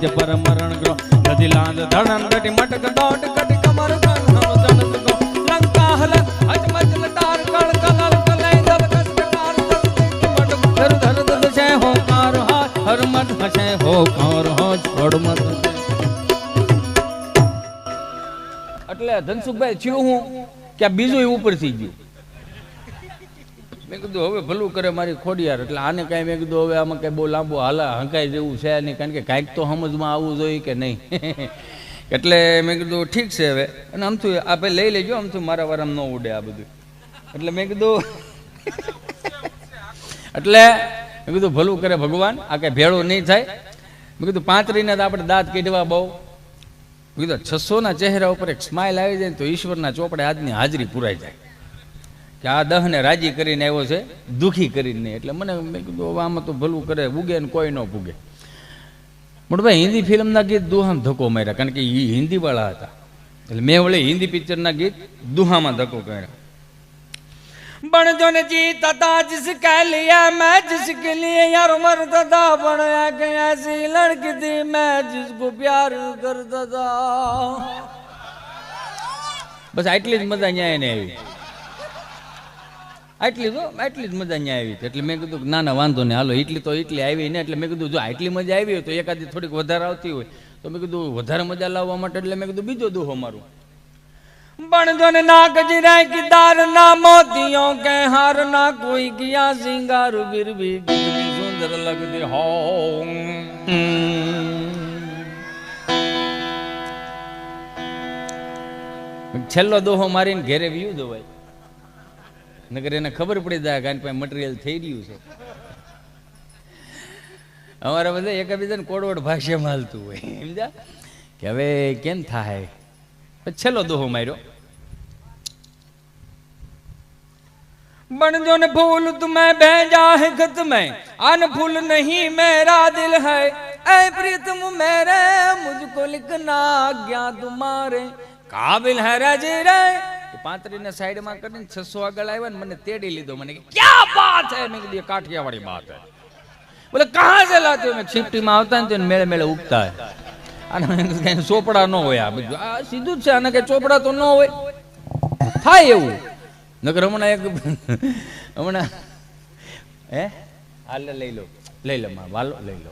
જ પર મરણ ગ્રો નદી લાંદ ધણન ગટી મટક દોટ કટી કમર ધન જન ગો લંકા હલ હજ મજલ તાર કળ કલલ કલઈ દલ કષ્ટકાર મટ ધર ધર દલ છે હો કાર હા હર મત હશે હો કાર હો છોડ મત એટલે ધનસુખભાઈ થયું હું કે આ બીજું ઉપરથી ગયું. મેં કીધું હવે ભલું કરે મારી ખોડિયાર, એટલે આને કાંઈ મેં કીધું હવે આમાં કાંઈ બહુ લાંબુ હાલા હંકાઈ જેવું છે નહીં, કારણ કે કાંઈક તો સમજમાં આવવું જોઈએ કે નહીં. એટલે મેં કીધું ઠીક છે હવે, અને આમથી આપણે લઈ લેજો, આમથી મારા વારામાં ન ઉડે આ બધું. એટલે મેં કીધું એટલે મેં કીધું ભલું કરે ભગવાન, આ કાંઈ ભેળું નહીં થાય. મેં કીધું 35 તો આપણે દાંત કાઢવા બહુ. મેં કીધું 600 ચહેરા ઉપર એક સ્માઇલ આવી જાય તો ઈશ્વરના ચોપડે આજની હાજરી પુરાઈ જાય કે આ દહને રાજી કરીને આવ્યો છે, દુઃખી કરીને નહીં. એટલે મને મેં કીધું હવે આમાં તો ભલું કરે, ઉગે ને કોઈ ન પૂગે. મોટભાઈ હિન્દી ફિલ્મના ગીત દુહામાં ધક્કો માર્યા, કારણ કે એ હિન્દીવાળા હતા. એટલે મેં વળી હિન્દી પિક્ચરના ગીત દુહામાં ધક્કો કર્યા. बन जो ने जीता था जिसके लिए मैं जिसके लिए यार मरता था, बन एक ऐसी लड़की थी मैं जिसको प्यार करता था. बस आटली ज मजा અહીંયા એને આવી, આટલી જ મજા અહીંયા આવી. એટલે મેં કીધું ના ના વાંધો નહીં, હાલો એટલી તો એટલી આવી ને. એટલે મેં કીધું જો આટલી મજા આવી હોય તો એકાદી થોડીક વધારે આવતી હોય તો મેં કીધું વધારે મજા લાવવા માટે એટલે મેં કીધું બીજો દુહો મારું. बन जो ने ना गजरा की दार ना मोतियों के हार ना कोई किया सिंगार फिर भी कितनी सुंदर लगती हो. छेल्लो दोहो मारीने घेरे व्यू दो भाई, नगर એને ખબર પડી જાય કારણ કે મટીરિયલ થઈ રહ્યું છે. અમારા બધા એકબીજાને કોડવડ ભાષામાં હાલતું હોય, સમજ્યા કે હવે કેમ થાય. छेल्लो दोहो मार्यो. बन जो ने फूल तुम्हें भेजा है खत में, अन फूल नहीं मेरा दिल है, ऐ प्रीतम मेरे मुझको लिखना आज्ञा तुम्हारे काबिल है राजे रे. 35 ने साइड में કરીને 600 આગળ આવ્યા ને મને તેડી લીધો. મને કે क्या बात है, मैं कहा काठियावाड़ी बात है. बोले कहां से लाते हो. मैं शिफ्टी में આવતા ને મેળે મેળે ઉગતા है. આના ચોપડા ન હોય, આ બધું આ સીધું જ છે, આના કઈ ચોપડા તો ન હોય થાય એવું. નકર હમણાં એક હમણાં હે હાલે લઈ લો માં વાલો લઈ લો.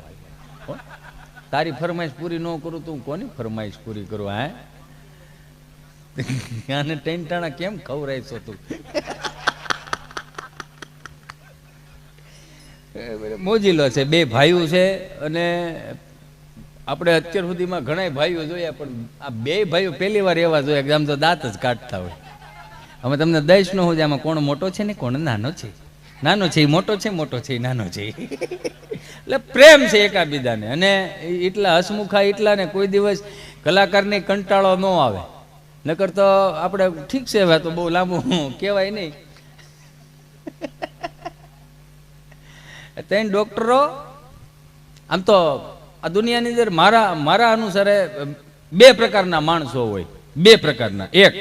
તારી ફરમાઈશ પૂરી ન કરું તું કોની ફરમાઈશ પૂરી કરું. હે આને ટેન્ટાણા કેમ ખવરાઈશો તું. મોજીલો છે, 2 ભાઈઓ છે. અને આપણે અત્યાર સુધીમાં ઘણા ભાઈઓ જોયા, પણ આ 2 ભાઈઓ પહેલી વાર એવા જોયા કે આમ તો દાંત જ કાઢતા હોય. અમે તમને દઈશ ન હોય આમાં કોણ મોટો છે ને કોણ નાનો છે. નાનો છે એ મોટો છે, મોટો છે એ નાનો છે. એટલે પ્રેમ છે એકાબીજાને. અને એટલા હસમુખા એટલા ને કોઈ દિવસ કલાકારને કંટાળો ન આવે. નકર તો આપણે ઠીક છે, હવે તો બહુ લાંબુ કહેવાય નહીં. 3 ડોક્ટરો આમ તો આ દુનિયાની અંદર મારા અનુસારે 2 પ્રકારના માણસો હોય. 2 પ્રકારના. એક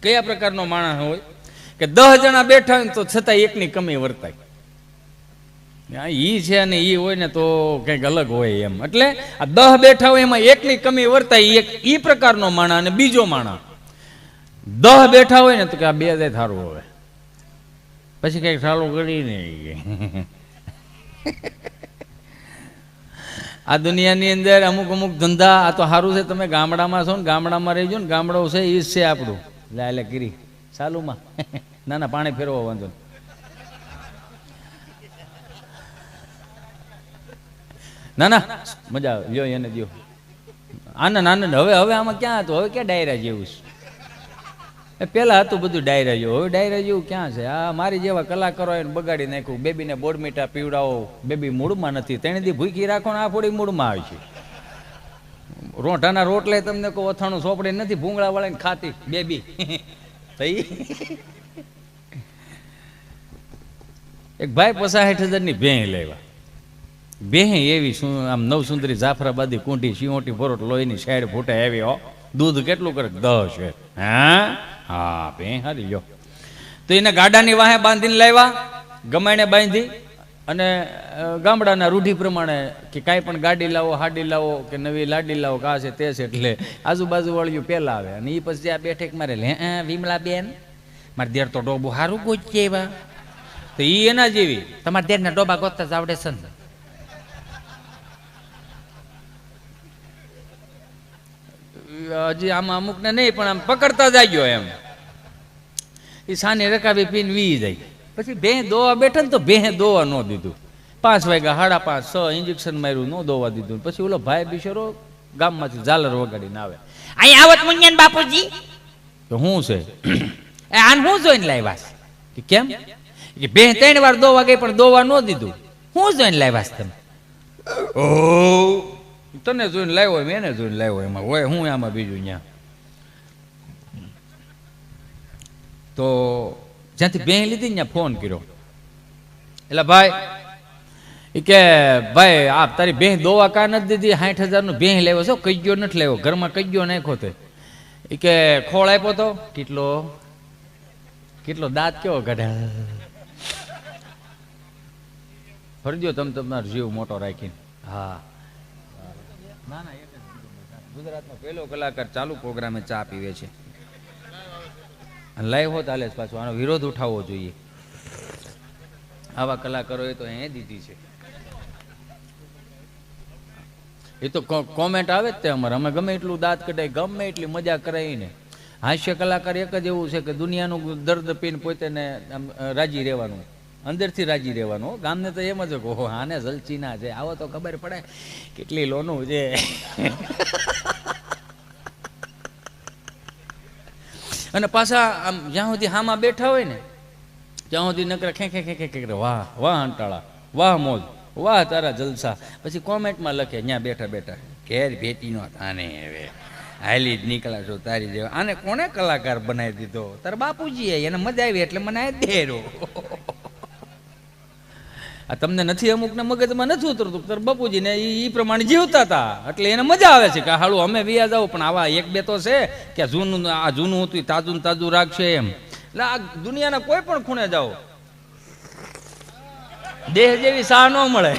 કયા પ્રકારનો માણસ હોય કે 10 જણા બેઠા હોય તો છતાં એકની કમી વર્તાય. ઈ છે અને ઈ હોય ને તો કંઈક અલગ હોય એમ. એટલે આ 10 બેઠા હોય એમાં એકની કમી વર્તાય, એક ઈ પ્રકારનો માણસ. અને બીજો માણસ 10 બેઠા હોય ને તો કે આ 2 જાય સારું હવે, પછી કંઈક ચાલુ કરી નહીં. આ દુનિયાની અંદર અમુક ધંધા આ તો સારું છે, તમે ગામડામાં છો ને ગામડામાં રહીજો ને, ગામડો છે એ જ છે આપણું. લે ગીરી ચાલુમાં ના ના પાણી ફેરવો વાંધો ના ના મજા આવે. લ્યો એને દો આનંદ. હવે આમાં ક્યાં હતું, હવે ક્યાં ડાયરા જેવું છે. પેલા હતું બધું ડાયરા જેવું, હવે ડાયરા જેવું ક્યાં છે. આ મારી જેવા કલાકારો એને બગાડી નાખ્યું. બેબીને બોડમીઠા પીવડાવો, બેબી મૂળમાં નથી, 3 દી ભૂખી રાખો ને આ ફોડી મૂળમાં આવી છે. રોંઠાના રોટલે તમને કોઈ અથાણું સોપડે નથી, ભૂંગળા વાળાને ખાતી બેબી થઈ. એક ભાઈ 65,000ની ભેં લેવા. ભેં એવી આમ નવસુંદરી જાફરાબાદી કુંઠી સિંહોટી ભરોટ લોહીની સાઈડ ફૂટે એવી. હો દૂધ કેટલું કરે 10 છે. હા ભેં હારી લ્યો. તો એને ગાડાની વાહે બાંધીને લાવ્યા, ગમાઈને બાંધી અને ગામડાના રૂઢિ પ્રમાણે કે કાંઈ પણ ગાડી લાવો, હાડી લાવો કે નવી લાડી લાવો, કા છે તે છે, એટલે આજુબાજુ વાળીયું પહેલાં આવે અને એ પછી આ બેઠક મારે લે વિમલા બેન મારે દેર તો ડોબું સારું ગોચે એવા, તો એ એના જેવી તમારે દેરના ડોબા ગોતતા જ આવડે છે ને. હજી આમાં અમુકને નહીં પણ આમ પકડતા જ ગયો એમ. એ સાની રકાબી પીને વી જાય. પછી ભેં દોવા બેઠા ને તો ભેં દોવા ન દીધું. 5 વાગ્યા 5:30 6 ઇન્જેક્શન માર્યું, ન દોવા દીધું. પછી ઓલો ભાઈ બિચારો ગામમાંથી ઝાલર વગાડીને આવે, અહીં આવત મુન્યાન બાપુજી. તો શું છે આન શું જોઈને લાવ્યા કે કેમ કે ભેં 3 વાર દોવા ગઈ પણ દોવા ન દીધું, શું જોઈને લાવ્યા તમે? ઓ તને જોઈને લાવ્યો એમ એને જોઈને લાવ્યો એમાં હોય હું આમાં બીજું ત્યાં. તો જ્યાંથી ભેં લીધી ત્યાં ફોન કર્યો, એટલે ભાઈ એ કે ભાઈ આપ તારી ભેં દોવા કા નથી દીધી, 60,000 ભેં લેવો છો, કજ્યો નથી લેવો, ઘરમાં કજ્યો નાખ્યો તે. એ કે ખોળ આપ્યો તો કેટલો દાંત કેવો કાઢે, ફરજો તમે તમારો જીવ મોટો રાખીને. હા ના ના એક ગુજરાતનો પહેલો કલાકાર ચાલુ પ્રોગ્રામે ચા પીવે છે. લાઈવ હોત હાલે પાછું, આનો વિરોધ ઉઠાવવો જોઈએ. આવા કલાકારોએ તો એ દીધી છે. એ તો કોમેન્ટ આવે જ તે અમારે, અમે ગમે એટલું દાંત કઢાય, ગમે એટલી મજા કરાવીને. હાસ્ય કલાકાર એક જ એવું છે કે દુનિયાનું દર્દ પીને પોતે ને રાજી રહેવાનું, અંદરથી રાજી રહેવાનું. ગામને તો એમ જ ઓહો આને જલચી ના છે, આવો તો ખબર પડે કેટલી લોનું છે. અને પાછા આમ જ્યાં સુધી હામાં બેઠા હોય ને ત્યાં સુધી નકરા ખેંખે વાહ વાહ અંટાળા, વાહ મોજ, વાહ તારા જલસા. પછી કોમેન્ટમાં લખે ત્યાં બેઠા બેઠા ઘેર ભેટીનો તાને હવે હાલી જ નીકળા છો તારી જેવા. આને કોને કલાકાર બનાવી દીધો? તારા બાપુજી એને મજા આવી એટલે મને આ દેરો. આ તમને નથી અમુકને મગજમાં નથી ઉતરતું, તાર બાપુજીને એ પ્રમાણે જીવતા હતા એટલે એને મજા આવે છે કે હાલું અમે વ્યા જાવ. પણ આવા એક બે તો છે કે આ જૂનું હતું તાજું તાજું રાખશે એમ. એટલે આ દુનિયાના કોઈ પણ ખૂણે જાઓ દેહ જેવી સાહ ન મળે,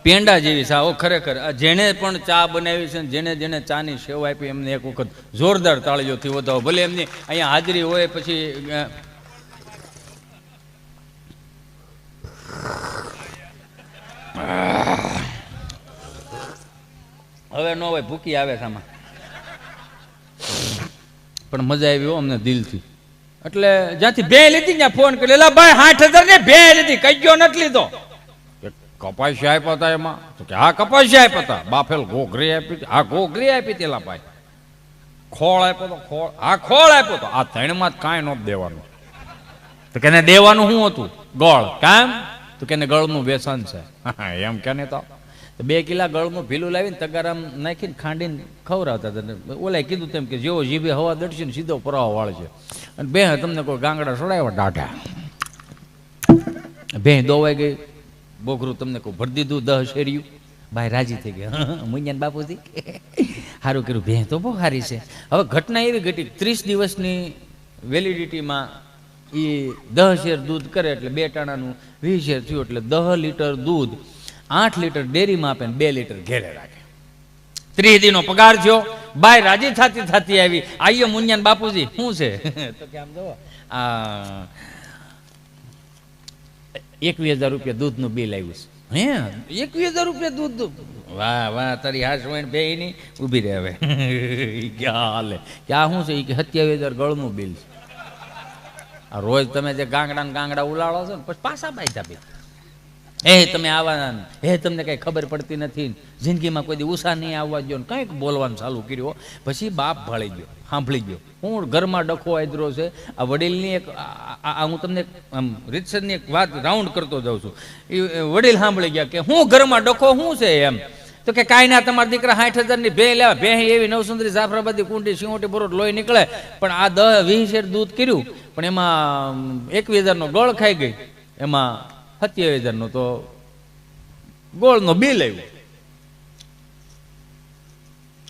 પેંડા જેવી સાહ. ખરેખર જેને પણ ચા બનાવી છે, જેને જેને ચાની સેવા આપી એમને એક વખત જોરદાર તાળીઓથી વધાવો. ભલે એમની અહીંયા હાજરી હોય પછી હવે ન હોય ભૂકી આવે છે આમાં, પણ મજા આવી અમને દિલથી. એટલે જ્યાંથી બે લીધી ત્યાં ફોન કર્યો, એલા ભાઈ 60,000 ને બે લીધી, કઈ ગયો નથી લીધો. કપાસિયા આપ્યા હતા એમાં, તો કે હા કપાસિયા આપ્યા હતા. બાફેલ ઘોઘરી આપી હતી, હા ઘોઘરી આપી હતી. એલા ભાઈ ખોળ આપ્યો તો, ખોળ હા ખોળ આપ્યો તો. આ 3માં જ કાંઈ નહોતું દેવાનું. તો કે દેવાનું શું હતું? ગોળ. કામ તો કે ગળનું વ્યસન છે એમ કે ને. તો 2 કિલા ગળનું ભીલું લાવીને તગારામ નાખીને ખાંડીને ખવડાવતા હતા. ઓલાએ કીધું તેમ કે જેવો જીભે હવા દડશે ને સીધો પરાવા વાળ છે. અને બે તમને કોઈ ગાંગડા સડાવ્યા ડાઢા, બે દોવાઈ ગઈ, બોઘરું તમને કોઈ ભરી દીધું 10 શેરિયું. ભાઈ રાજી થઈ ગયા, મુન્યાન બાપુજી સારું કર્યું, ભેં તો બહુ સારી છે. હવે ઘટના એવી ઘટી 30 દિવસની વેલિડિટીમાં એ 10 શેર દૂધ કરે એટલે 2 ટાણાનું 20 શેર થયું એટલે 10 લીટર દૂધ 8 લીટર ડેરીમાં આપે ને 2 લીટર ઘેરે રાખે. 30 દીનો પગાર થયો. બાય રાજી થતી થતી આવી, આઈએ મુન્યાન બાપુજી શું છે? તો કે આમ જો આ 21,000 રૂપિયા દૂધનું બિલ આવ્યું છે. હે 21,000 રૂપિયા દૂધ? વાહ વાહ તારી હાશ હોય બે ની ઊભી રહે. હવે ક્યાં હાલે ક્યાં શું છે? એ કે 27,000 ગળનું બિલ છે. આ રોજ તમે જે ગાંગડા ઉલાળો છો ને પછી પાછા બાયધા ભાઈ તમે આવા હે તમને કઈ ખબર પડતી નથી, જિંદગીમાં કોઈ દી ઉષા નહીં આવવા દો ને કંઈક બોલવાનું ચાલુ કર્યો. પછી બાપ ભળી ગયો, સાંભળી ગયો. હું ઘરમાં ડખો આદરો છે. આ વડીલની એક હું તમને આમ રીતસરની એક વાત રાઉન્ડ કરતો જાઉં છું. એ વડીલ સાંભળી ગયા કે હું ઘરમાં ડખો શું છે એમ. તો કે કાંઈ ના, તમારા દીકરા 60,000 ની ભેં લેવા, ભેં એવી નવસુંદરી જાફરાબાદી કુંડી સિંહોટી બરોડ લોહી નીકળે, પણ આ 10-20 શેર દૂધ કર્યું પણ એમાં 21,000 નો ગળ ખાઈ ગઈ, એમાં 27,000 નો તો ગોળનો બિલ આવ્યું.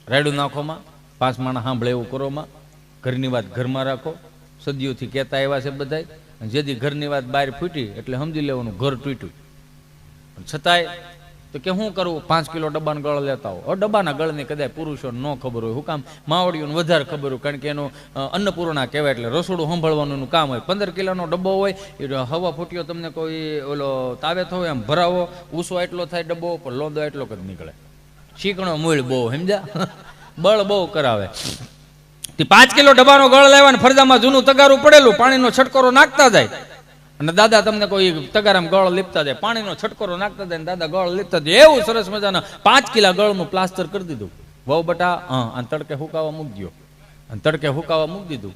રાયડું નાખોમાં, 5 માણસ સાંભળે એવું કરોમાં, ઘરની વાત ઘરમાં રાખો. સદીઓથી કહેતા આવ્યા છે બધાય. જેથી ઘરની વાત બહાર ફૂટી એટલે સમજી લેવાનું ઘર તૂટ્યું. છતાંય તો કે શું કરવું, 5 કિલો ડબ્બાના ગળ લેતા હો. ડબ્બાના ગળની કદાચ પુરુષોને ન ખબર હોય, હું કામ માવડીઓને વધારે ખબર હોય, કારણ કે એનું અન્નપૂર્ણા કહેવાય એટલે રસોડું સંભાળવાનું એનું કામ હોય. 15 કિલોનો ડબ્બો હોય, એ હવા ફૂટ્યો તમને કોઈ ઓલો તાવે થયો એમ ભરાવો, ઊસો એટલો થાય ડબ્બો, પણ લોંદો એટલો જ નીકળે. શીકણો મૂળ બહુ, સમજ્યા, બળ બહુ કરાવે. 5 કિલો ડબ્બાનો ગળ લેવા ફરજામાં જૂનું તગારું પડેલું, પાણીનો છટકારો નાખતા જાય અને દાદા તમને કોઈ તગારામાં ગળ લીપતા જાય, પાણીનો છટકારો નાખતા જાય, દાદા ગળ લીપતા જાય. એવું સરસ મજાના 5 કિલા ગળનું પ્લાસ્ટર કરી દીધું. વહુ બટા અને તડકે હુકાવા મૂકી દો, અને તડકે હુકાવા મૂકી દીધું.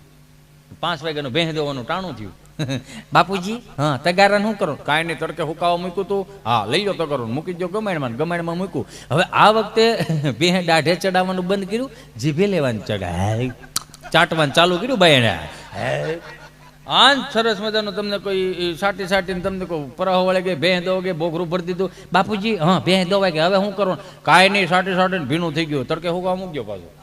5 વાગ્યાનું ભેંસ દેવાનું ટાણું થયું. બાપુજી હા તગારા શું કરો, કાંઈ નહીં, તડકે હુકાવા મૂક્યું તું, હા લઈ જાઓ તગારું, મૂકી દો ગમાણમાં મૂક્યું. હવે આ વખતે ભેંસ દાઢે ચડાવવાનું બંધ કર્યું, જીભે લેવાનું ચડાય, ચાટવાનું ચાલુ કર્યું ભાઈ એને. આન સરસ મજાનું તમને કોઈ સાટીને તમને કોઈ પરાહ વળે કે ભેં દો કે ભોગરું ભરી દીધું. બાપુજી હા ભેં દોવાય કે હવે શું કરવાનું, કાંઈ નહીં, સાટીને ભીનું થઈ ગયું, તડકે હુકાવા મૂક્યો પાછું.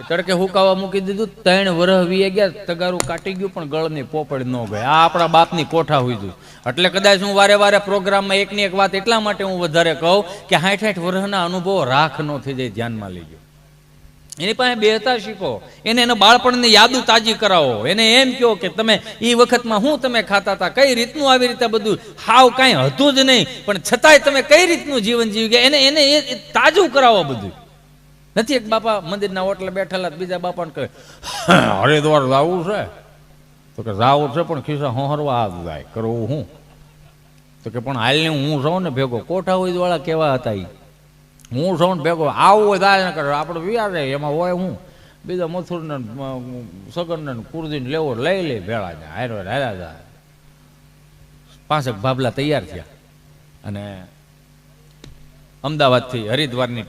તડકે હુકાવા મૂકી દીધું. 3 વર્ષ વીએ ગયા, તગારું કાટી ગયું પણ ગળની પોપડ ન ગઈ. આ આપણા બાપની કોઠા હોય ગયું. એટલે કદાચ હું વારે પ્રોગ્રામમાં એકની એક વાત એટલા માટે હું વધારે કહું કે 60 વર્ષના અનુભવો રાખ ન થઈ જાય, ધ્યાનમાં લેજો. એની પાસે બેહતા શીખો, એને એના બાળપણની યાદો તાજી કરાવો, એને એમ કહો કે તમે એ વખતમાં હું તમે ખાતા હતા, કઈ રીતનું આવી રીતે બધું હાવ કાંઈ હતું જ નહીં, પણ છતાંય તમે કઈ રીતનું જીવન જીવી ગયા, એને એ તાજું કરાવો બધું. નથી એક બાપા મંદિરના ઓટલે બેઠેલા, બીજા બાપાને કહે હરિદ્વાર જાવું છે, તો કે જાવું છે પણ ખિસ્સા હોહરવા હાથ જાય, કરવું હું, તો કે પણ હાલને હું સૌ ને ભેગો. કોઠા હોય વાળા કેવા હતા એ, હું સૌ ને ભેગો આવું હોય દાલ ને કરે, આપણે વિચારે એમાં હોય હું, બીજા મથુરને સગનને કુરજીને લેવો લઈ લે ભેળા જાય, હાર્યા જાય. 5 ભાભલા તૈયાર થયા અને અમદાવાદથી હરિદ્વારની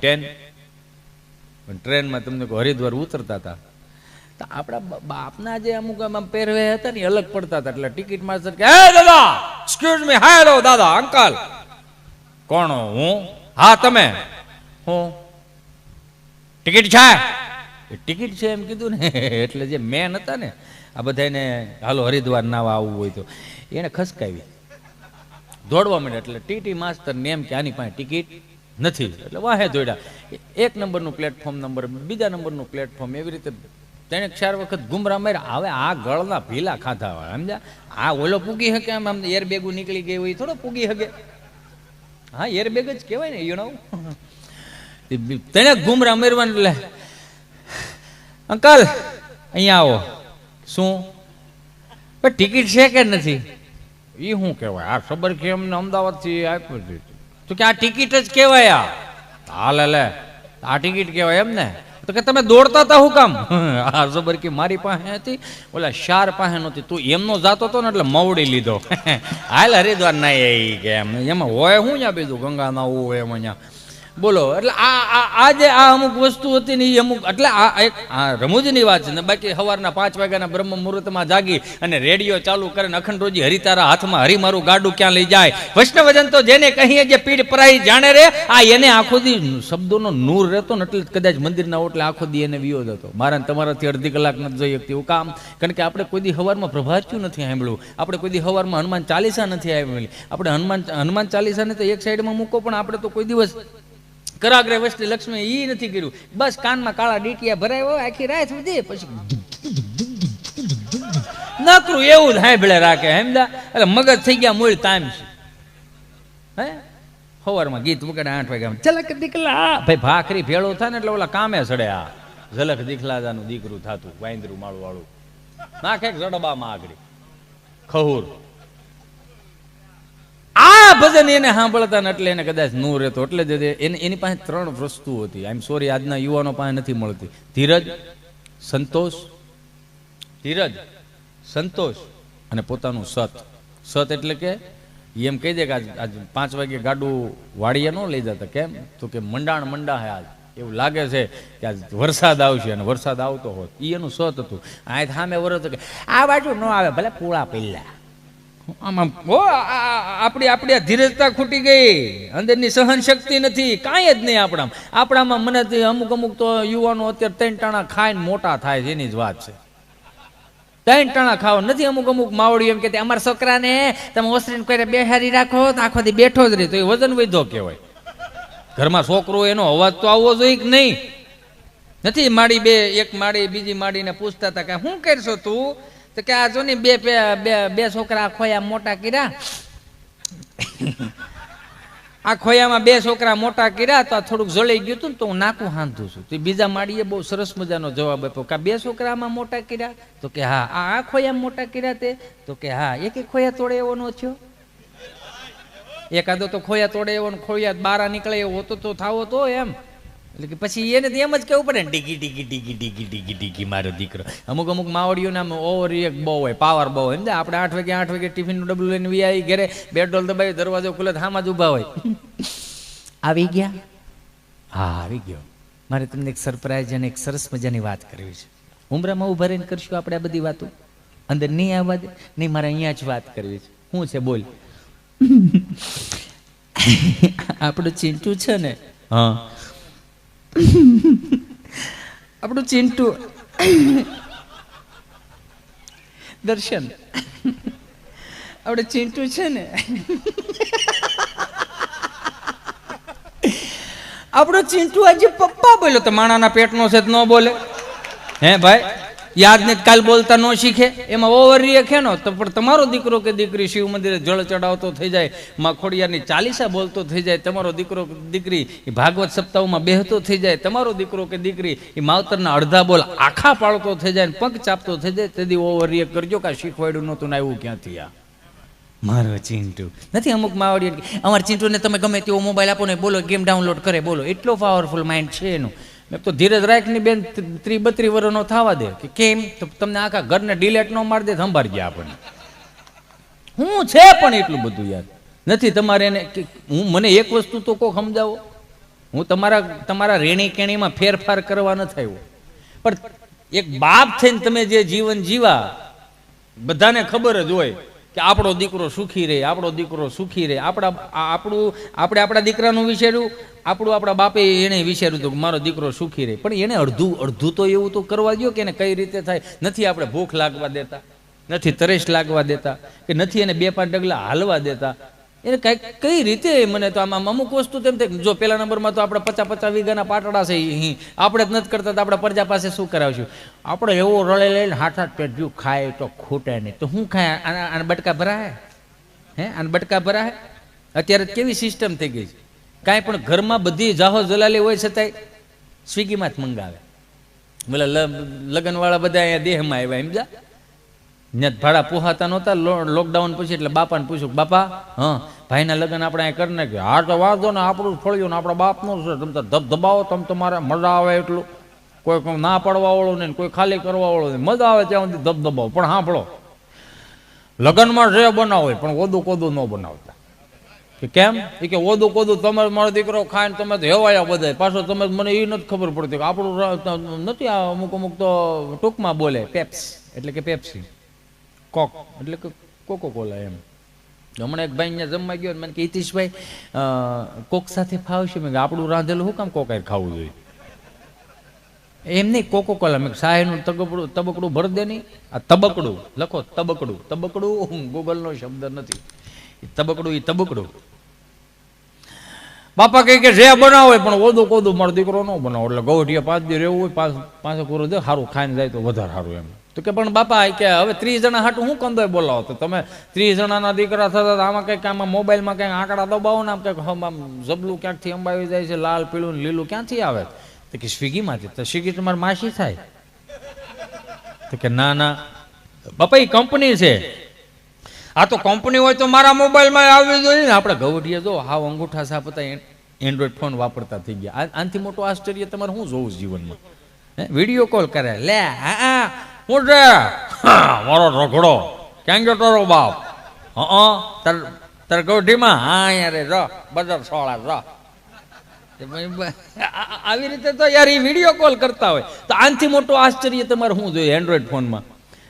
ટ્રેનમાં તમને હરિદ્વાર ઉતરતા હતા, તો આપણા બાપના જે અમુક પહેરવે હતા ને અલગ પડતા હતા. એટલે ટિકિટ માસ્ટર કે હે દાદા, એક્સક્યુઝ મી, હેલો દાદા, અંકલ. કોણ હું? હા તમે. હું ટિકિટ છે? ટિકિટ છે એમ કીધું ને. એટલે જે મેન હતા ને આ બધાને હાલો હરિદ્વાર નાવા આવવું હોય તો એને ખસકાવી દોડવા માંડ્યા. એટલે ટીટી માસ્ટર ને એમ કે આની પાસે ટિકિટ નથી, એટલે વાહે દોડ્યા. 1 નંબરનું પ્લેટફોર્મ નંબર, બીજા નંબરનું પ્લેટફોર્મ, એવી રીતે 3-4 વખત ગુમરા માર્યા. હવે આ ગળના ભીલા ખાધા હોય, સમજ્યા. આ ઓલો પૂગી શકે આમ એરબેગું નીકળી ગઈ હોય, થોડો પૂગી શકે. હા એરબેગ જ કહેવાય ને, યુ નો. તેને ગુમરા મારવાનું. એટલે અંકલ અહીંયા આવો. શું ટિકિટ છે કે નથી? એ શું કહેવાય, આ ખબર કે અમને અમદાવાદથી આપ્યું હતું, તો કે આ ટિકિટ જ કહેવાય. હાલે લે આ ટિકિટ કહેવાય એમ ને? તો કે તમે દોડતા હતા હું કામ? આ જબર કે મારી પાસે હતી, ઓલા શાર પાસે નહોતી, તું એમનો જાતો હતો ને એટલે મવડી લીધો. હાલ હરિદ્વાર ના કે એમ એમાં હોય હું ત્યાં બીજું ગંગા ના હોય એમાં ત્યાં બોલો. એટલે આ જે આ અમુક વસ્તુ હતી ને એ અમુક, એટલે આ એક રમૂજની વાત છે ને. બાકી સવારના 5 વાગ્યાના બ્રહ્મ મુહૂર્તમાં જાગી અને રેડિયો ચાલુ કરે ને અખંડ રોજી હરિતારા હાથમાં, હરી મારું ગાડું ક્યાં લઈ જાય. વૈષ્ણવજન તો જેને કહીએ જે પીડ પરાઈ જાણે રે, આ એને આખો દી શબ્દોનો નૂર રહેતો ને એટલે કદાચ મંદિરના ઓટલે આખો દી એને વિયો જતો. મારા તમારાથી અડધી કલાક નથી જોઈ શકતી એવું કામ, કારણ કે આપણે કોઈ દી સવારમાં પ્રભાત્યું નથી સાંભળ્યું, આપણે કોઈ દી સવારમાં હનુમાન ચાલીસા નથી સાંભળી. આપણે હનુમાન ચાલીસાને તો એક સાઈડમાં મૂકો, પણ આપણે તો કોઈ દિવસ કરાગ્રે વસ્તી લક્ષ્મી ઈ નથી કર્યું. બસ કાનમાં કાળા ડીટીયા ભરાયો આખી રાત સુધી, પછી નકરું એવું જ હાંભળે રાખે, હેમદા. એટલે મગજ થઈ ગયા મૂળ તામ છે. હે સવારમાં ગીત વગાડે 8 વાગ્યા, ઝલક દીખલા ભાઈ, ભાખરી ભેળો થાય ને એટલે ઓલા કામે સડે. આ ઝલક દીખલાજાનું દીકરું થાતું, વાંદરું માળું વાળું નાખે જડબામાં આગળ ખહુર. આ ભજન એને સાંભળતા ને એટલે એને કદાચ નો રહેતો. એટલે જ એની પાસે 3 વસ્તુ હતી. આઈ એમ સોરી, આજના યુવાનો પાસે નથી મળતી. ધીરજ, સંતોષ અને પોતાનું સત. સત એટલે કે એમ કહી દે કે આજ 5 વાગે ગાડું વાડીએ ન લઈ જતા. કેમ? તો કે મંડા હે આજ, એવું લાગે છે કે આજ વરસાદ આવશે, અને વરસાદ આવતો હોત. એ એનું સત હતું. આ સામે વરસ કે આ બાજુ ન આવે, ભલે પૂળા પહેલા. આમાં આપણી ધીરજતા ખૂટી ગઈ, અંદરની સહન શક્તિ નથી, કાંઈ જ નહીં આપણામાં. મને અમુક તો યુવાનો અત્યારે 3 ટાણા ખાઈને મોટા થાય છે એની જ વાત છે. ત્રણ ટાણા ખાઓ નથી. અમુક અમુક માવડી એમ કે અમારા છોકરાને તમે ઓસરીને કોઈ બેહારી રાખો તો આખો દી બેઠો જ રહે તો એ વજન વધ્યો કહેવાય. ઘરમાં છોકરો એનો અવાજ તો આવવો જોઈએ કે નહીં? નથી માડી બે એક માડી બીજી માડીને પૂછતા હતા કે શું કરશો તું? તો કે આ જો ને બે છોકરા ખોયા મોટા કર્યા, આ ખોયામાં બે છોકરા મોટા કર્યા તો આ થોડુંક જળી ગયું હતું ને તો હું નાકું હાંધું છું. તો બીજા માળીએ બહુ સરસ મજાનો જવાબ આપ્યો કે બે છોકરામાં મોટા કર્યા? તો કે હા. આ ખોયામાં મોટા કર્યા તે? તો કે હા. એક ખોયા તોડે એવો નો થયો? એકાદો તો ખોયા તોડે એવો ખોયા બારા નીકળે એવો તો થાવો તો એમ. એટલે કે પછી એને એમ જ કેવું પડે ને ડીગી ડીગી ડીગી ડીગી ડીગી ડીગી મારો દીકરો. અમુક અમુક માવડીઓને આમ ઓવર એક બહુ હોય, પાવર બહુ હોય. સમજે આપણે 8 વાગે ટિફિનનું ડબલું લઈને વી આવી ઘરે, બેડોલ દબાવી દરવાજો ખુલે હામાં જ ઊભા હોય. આવી ગયા? હા આવી ગયો. મારે તમને એક સરપ્રાઈઝ અને એક સરસ મજાની વાત કરવી છે. ઉમરામાં ઉભા રહીને કરશું આપણે આ બધી વાતો? અંદર નહીં આવવા દે? નહીં, મારે અહીંયા જ વાત કરવી છે. શું છે બોલ? આપણું ચિંટુ છે ને, હા આપણું ચિંટુ દર્શન, આપણે ચિંટુ છે ને આપણો ચિંટુ આજે પપ્પા બોલ્યો તો માણાના પેટનો છે ન બોલે? હે ભાઈ, યાદ ને કાલ બોલતા ન શીખે? એમાં ઓવર રિએક્ટ હે નો તો પણ તમારો દીકરો કે દીકરી શિવ મંદિરે જળ ચડાવતો થઈ જાય, માં ખોડિયારની ચાલીસા બોલતો થઈ જાય, તમારો દીકરો દીકરી એ ભાગવત સપ્તાહમાં બેહતો થઈ જાય, તમારો દીકરો કે દીકરી એ માવતરના અડધા બોલ આખા પાડતો થઈ જાય, પગ ચાપતો થઈ જાય, તેથી ઓવર રિએક્ટ કરજો કે શીખવાડ્યું નહોતું ને આવ્યું ક્યાંથી આ મારો ચિંટુ નથી. અમુક માવડી અમારા ચિંટુને તમે ગમે તેવો મોબાઈલ આપો ને બોલો ગેમ ડાઉનલોડ કરે, બોલો એટલો પાવરફુલ માઇન્ડ છે એનું. મેં તો ધીરજ રાખની બેન 30-32 વર્ષનો થવા દે કે કેમ? તો તમને આખા ઘરને ડિલેટ ન મારી દે સંભાળી ગયા આપણને. હું છે પણ એટલું બધું યાર નથી તમારે એને. મને એક વસ્તુ તો કોક સમજાવો. હું તમારા રેણી કેણીમાં ફેરફાર કરવા ન થયો, પણ એક બાપ થઈને તમે જે જીવન જીવા બધાને ખબર જ હોય કે આપણો દીકરો સુખી રહે, આપણો દીકરો સુખી રહે. આપણે આપણા દીકરાનું વિચાર્યું, આપણા બાપે એને વિચાર્યું હતું કે મારો દીકરો સુખી રહે, પણ એને અડધું તો એવું તો કરવા દો કે એને કઈ રીતે થાય. નથી આપણે ભૂખ લાગવા દેતા, નથી તરસ લાગવા દેતા, કે નથી એને 2-5 ડગલા હાલવા દેતા. એને કઈ રીતે? મને તો આમાં અમુક વસ્તુ તેમ થાય. જો પેલા નંબરમાં તો આપણે 50-50 વીઘાના પાટડા છે, આપણે જ નથી કરતા તો આપણે પ્રજા પાસે શું કરાવશું? આપણે એવો રળે લઈને હાથ પેટ જો ખાય તો ખૂટે નહીં, તો શું ખાય? આને બટકા ભરાય? હે આને બટકા ભરાય? અત્યારે કેવી સિસ્ટમ થઈ ગઈ છે, કાંઈ પણ ઘરમાં બધી જાહો જલાલી હોય છતાંય સ્વિગીમાં જ મંગાવે. બોલા લગ્નવાળા બધા અહીંયા દેહમાં આવ્યા એમ જા ને ભાડા પોહાતા નહોતા લોકડાઉન પછી, એટલે બાપાને પૂછ્યું બાપા હા ભાઈના લગ્ન આપણે અહીંયા કરી નાખ્યું. હા તો વાંધો ને, આપણું જ ફળ્યું ને આપણા બાપનું છે, તમે તો ધબધબાવો, તમે તમારે મજા આવે એટલું. કોઈ ના પાડવા વાળું નહીં, કોઈ ખાલી કરવા વાળું નહીં, મજા આવે ત્યાં સુધી ધબધબાવો. પણ સાંભળો, લગ્નમાં જે બનાવો હોય પણ ઓદું કોદું ન બનાવતા. કે કેમ? એ કે ઓદું કોદું તમે મારો દીકરો ખાય ને તમે તો હેવાયા બધા. પાછો તમે મને એ નથી ખબર પડતી કે આપણું નથી. આ અમુક તો ટૂંકમાં બોલે પેપ્સ એટલે કે પેપ્સી, કોક એટલે કે કોકો કોલા એમ. હમણાં એક ભાઈ અહીંયા જમવા ગયો મને કે હિતેશભાઈ કોક સાથે ફાવશે? મેં આપણું રાંધેલું શું કામ કોકાય ખાવું જોઈએ? એમ નહીં, કોકો કોલા. મેં શાહીનું તબકડું ભર દે નહીં. આ તબકડું લખો, તબકડું ગૂગલનો શબ્દ નથી. તબકડું એ તબકડું. બાપા કહે કે જે બનાવો હોય પણ ઓદું કોદું મારો દીકરો ન બનાવો. એટલે ગૌઠિયા 5 દી રહેવું હોય, 5 પૂરો દે, સારું ખાઈને જાય તો વધારે સારું એમ. તો કે પણ બાપા કે હવે 30 જણા હાટું હું કંદોય બોલાવો? તો તમે 30 જણાના દીકરા થતા આમાં કંઈક આમાં મોબાઈલમાં કંઈક આંકડા દબાવો ને આમ કંઈક આમ જબલું ક્યાંકથી અંબાવી જાય છે, લાલ પીળું ને લીલું ક્યાંથી આવે? તો કે સ્વિગીમાંથી. તો સ્વિગી તમારી માસી થાય? તો કે ના ના બાપા એ કંપની છે. આ તો કંપની હોય તો મારા મોબાઈલમાં આવી જોઈએ ને. આપણે ગવઢિયા જો હાવ અંગૂઠા સાપ હતા, એન્ડ્રોઈડ ફોન વાપરતા થઈ ગયા. આનાથી મોટું આશ્ચર્ય તમારે શું જોવું જીવનમાં? વિડીયો કોલ કરે, લે હા હું છે મારો રખડો, ક્યાં ગયો તારો બાપ? તાર ગૌઠીમાં? હા યાર રો બજાર સોળા રો. આવી રીતે તો યાર એ વિડીયો કોલ કરતા હોય. તો આનાથી મોટું આશ્ચર્ય તમારે શું જોઈએ એન્ડ્રોઈડ ફોનમાં?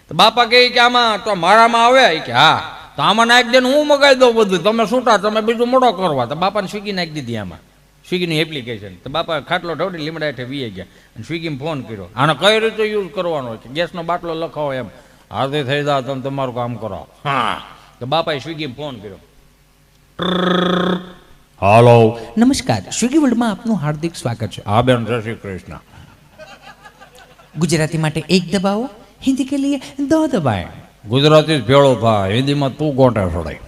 તો બાપા કહે કે આમાં તો મારામાં આવે કે હા, તો આમાં નાખી દે ને હું મગાવી દઉં બધું, તમે છૂટા, તમે બીજું મોટો કરવા. તો બાપાને સ્વિગી નાખી દીધી આમાં, સ્વિગીની એપ્લિકેશન. તો બાપા ખાટલો ઢવડી લીમડા હેઠે વી ગયા અને સ્વિગીમાં ફોન કર્યો. આનો કઈ રીતે યુઝ કરવાનો? કે ગેસનો બાટલો લખાવો એમ. આરતી થઈ જાય તમે તમારું કામ કરો. હા તો બાપાએ સ્વિગી ફોન કર્યો. હાલો, નમસ્કાર, સ્વિગી વર્લ્ડમાં આપનું હાર્દિક સ્વાગત છે. હા બેન, જય શ્રી કૃષ્ણ. ગુજરાતી માટે 1 દબાવો, હિન્દી કે લીએ 2 દબાएं. ગુજરાતી જ ભેળો થાય, હિન્દીમાં તું ગોટા છોડાય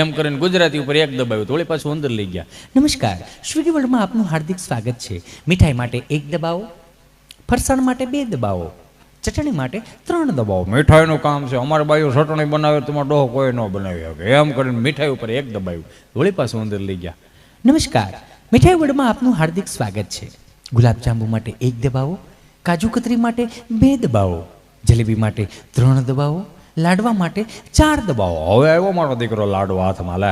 એમ કરીને ગુજરાતી ઉપર 1 દબાવ્યું, થોડી પાછું અંદર લઈ ગયા. નમસ્કાર, સ્વિગી વર્લ્ડમાં આપનું હાર્દિક સ્વાગત છે. મીઠાઈ માટે 1 દબાવો, ફરસાણ માટે 2 દબાવો, ચટણી માટે 3 દબાવો. મીઠાઈનું કામ છે, અમારે બાયું ચટણી બનાવે, તમારો ડોહો કોઈ ન બનાવી શકે એમ કરીને મીઠાઈ ઉપર 1 દબાવ્યું, થોડી પાછું અંદર લઈ ગયા. નમસ્કાર, મીઠાઈ વર્લ્ડમાં આપનું હાર્દિક સ્વાગત છે. ગુલાબજાંબુ માટે 1 દબાવો, કાજુ કતરી માટે 2 દબાવો, જલેબી માટે 3 દબાવો, લાડવા માટે 4 દબાવો. હવે આવ્યો મારો દીકરો લાડવા હાથમાં, લે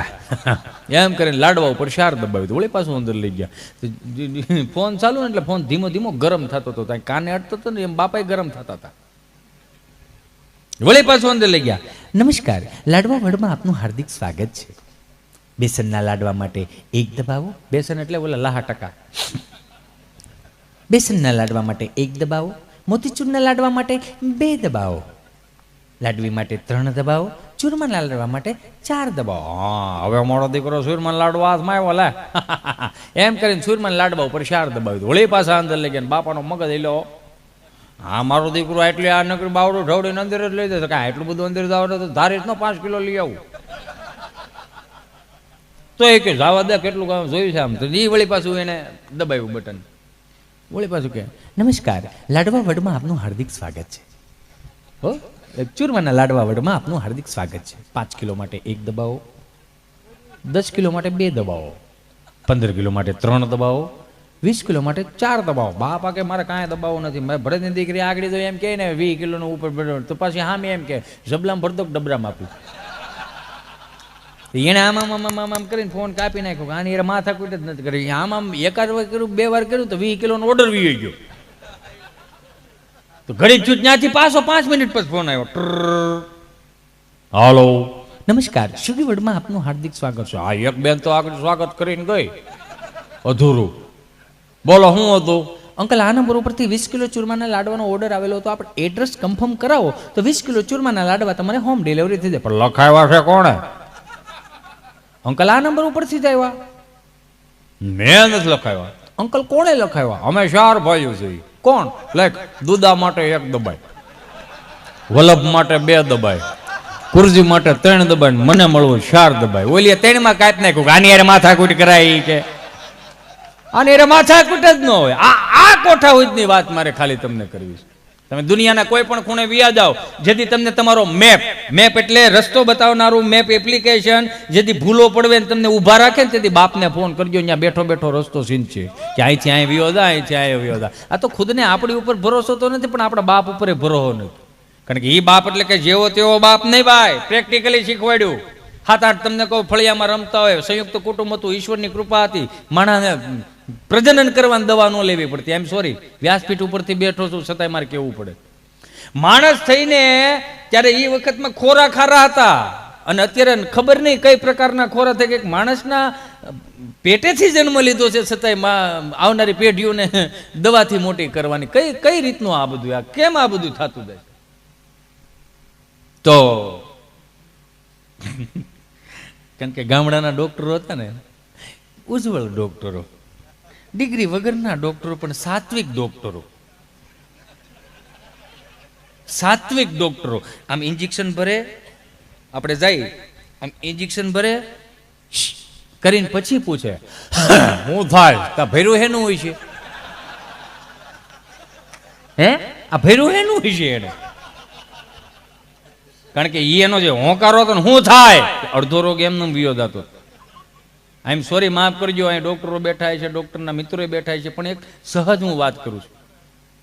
એમ કરીને લાડવા ઉપર 4 દબાવ્યું, વળી પાછું અંદર લઈ ગયા. ફોન ચાલુ ને એટલે ફોન ધીમો ધીમો ગરમ થતો હતો, ત્યાં કાને અડતો હતો ને એમ બાપાએ ગરમ થતા હતા, વળી પાછું અંદર લઈ ગયા. નમસ્કાર, લાડવા વર્લ્ડમાં આપનું હાર્દિક સ્વાગત છે. બેસનના લાડવા માટે 1 દબાવો, બેસન એટલે ઓલા લાહા ટકા. બેસનના લાડવા માટે 1 દબાવો, મોતીચૂરના લાડવા માટે 2 દબાવો, લાડવી માટે 3 દબાવો, ચૂરમાના લાડવા માટે 4 દબાવો. હા, હવે મારો દીકરો સુરમાન લાડવા હાથમાં આવ્યો, લે એમ કરીને સુરમાન લાડવા ઉપર 4 દબાવ્યું, વળી પાછા અંદર લઈ ગયા. બાપાનો મગજ લો, હા મારો દીકરો એટલી આ નકરી બાવડું ઢવડીને અંદર જ લઈ દે. કાંઈ એટલું બધું અંદર જાવ તો ધારી નો 5 કિલો લઈ આવું, તો એ કે જવા દે, કેટલું કામ જોયું છે આમ. તો એ વળી પાછું એને દબાવ્યું બટન, વળી પાછું કે નમસ્કાર, લાડવા વર્લ્ડમાં આપનું હાર્દિક સ્વાગત છે. હો, ચૂરમાના લાડવા વર્લ્ડમાં આપનું હાર્દિક સ્વાગત છે. 5 કિલો માટે 1 દબાવો, 10 કિલો માટે 2 દબાવો, 15 કિલો માટે 3 દબાવો, 20 કિલો માટે 4 દબાવો. બાપા કે મારે કાંઈ દબાવો નથી, મારે ભરતની દીકરી આગળ તો એમ કહે ને 20 કિલોનો ઉપર તો પાછી હામે એમ કે જબલામ ભરતો ડબરામાં આપ્યું. એને આમ કરીને ફોન કાપી નાખ્યો. આની એ માથા કૂટ જ નથી કરી. આમ 1 વાર કર્યું, 2 વાર કર્યું તો 20 કિલોનો ઓર્ડર વી ગયો. તો ઘડી ચૂટ ત્યાંથી પાછો 5 મિનિટ પછી ફોન આવ્યો. હાલો, નમસ્કાર, સ્વિગી વર્લ્ડમાં આપનું હાર્દિક સ્વાગત છે. આ એક બેન તો આગળ સ્વાગત કરીને ગઈ, અધૂરું. બોલો શું હતું? અંકલ, આ નંબર ઉપરથી 20 કિલો ચૂરમાના લાડવાનો ઓર્ડર આવેલો હતો. આપણે એડ્રેસ કન્ફર્મ કરાવો તો 20 કિલો ચૂરમાના લાડવા તમારે હોમ ડિલિવરી થઈ જાય. પણ લખાવ્યા છે કોણે? અંકલ, આ નંબર ઉપરથી જ આવ્યા. મેં નથી લખાવ્યા. અંકલ, કોણે લખાવ્યા? અમે 4 ભાઈઓ છીએ. કોણ? લાઈક દુદા માટે 1 દબાય, વલ્લભ માટે 2 દબાય, કુરજી માટે 3 દબાય, મને મળવું 4 દબાય. ઓલી 3 માં કાપી નાખ્યું. આની યાર માથાકૂટ કરાય કે આની યાર માથાકૂટ જ ન હોય. આ કોઠા ઉજની વાત મારે ખાલી તમને કરવી છે. તમે દુનિયાના કોઈ પણ ખૂણે વ્યા જાઓ, જેથી તમને તમારો મેપ એટલે રસ્તો બતાવનારું મેપ એપ્લિકેશન જેથી ભૂલો પડવે ને તમને ઊભા રાખે ને, તેથી બાપને ફોન કરજો, અહીંયા બેઠો બેઠો રસ્તો સીન છે કે અહીંથી અહીં વ્યો દા, અહીંથી અહીં વ્યો દા. આ તો ખુદને આપણી ઉપર ભરોસો તો નથી, પણ આપણા બાપ ઉપર ભરોસો નથી. કારણ કે એ બાપ એટલે કે જેવો તેવો બાપ નહીં ભાઈ, પ્રેક્ટિકલી શીખવાડ્યું. 7-8 તમને કહું ફળિયામાં રમતા હોય, સંયુક્ત કુટુંબ હતું, ઈશ્વરની કૃપા હતી, માણસને પ્રજનન કરવાની દવા ન લેવી પડતી. એમ સોરી, વ્યાસપીઠ ઉપરથી બેઠો છું છતાંય મારે કેવું પડે. માણસ થઈને ત્યારે એ વખતમાં ખોરા ખારા હતા, અને અત્યારે ખબર નહીં કઈ પ્રકારના ખોરા થઈ કે માણસના પેટેથી જન્મ લીધો છે, છતાંય આવનારી પેઢીઓને દવાથી મોટી કરવાની. કઈ રીતનું આ બધું, આ કેમ આ બધું થતું જાય? તો કારણ કે ગામડાના ડોક્ટરો હતા ને, ઉજ્જવળ ડોક્ટરો, ડિગ્રી વગરના ડોક્ટરો, પણ સાત્વિક ડોક્ટરો. સાત્વિક ડોક્ટરો આમ ઇન્જેક્શન ભરે, આપણે જઈ આમ ઇન્જેક્શન ભરે કરીને પછી પૂછે હું થાય તા ભર્યું હેનું હોય છે? હે આ ભર્યું હેનું હોય છે એને? કારણ કે એનો જે હોંકારો હતો ને શું થાય, અડધો રોગ એમને વિયો જતો. આઈ એમ સોરી, માફ કરજો, અહીં ડોક્ટરો બેઠા છે, ડોક્ટરના મિત્રો બેઠા છે, પણ એક સહજ હું વાત કરું છું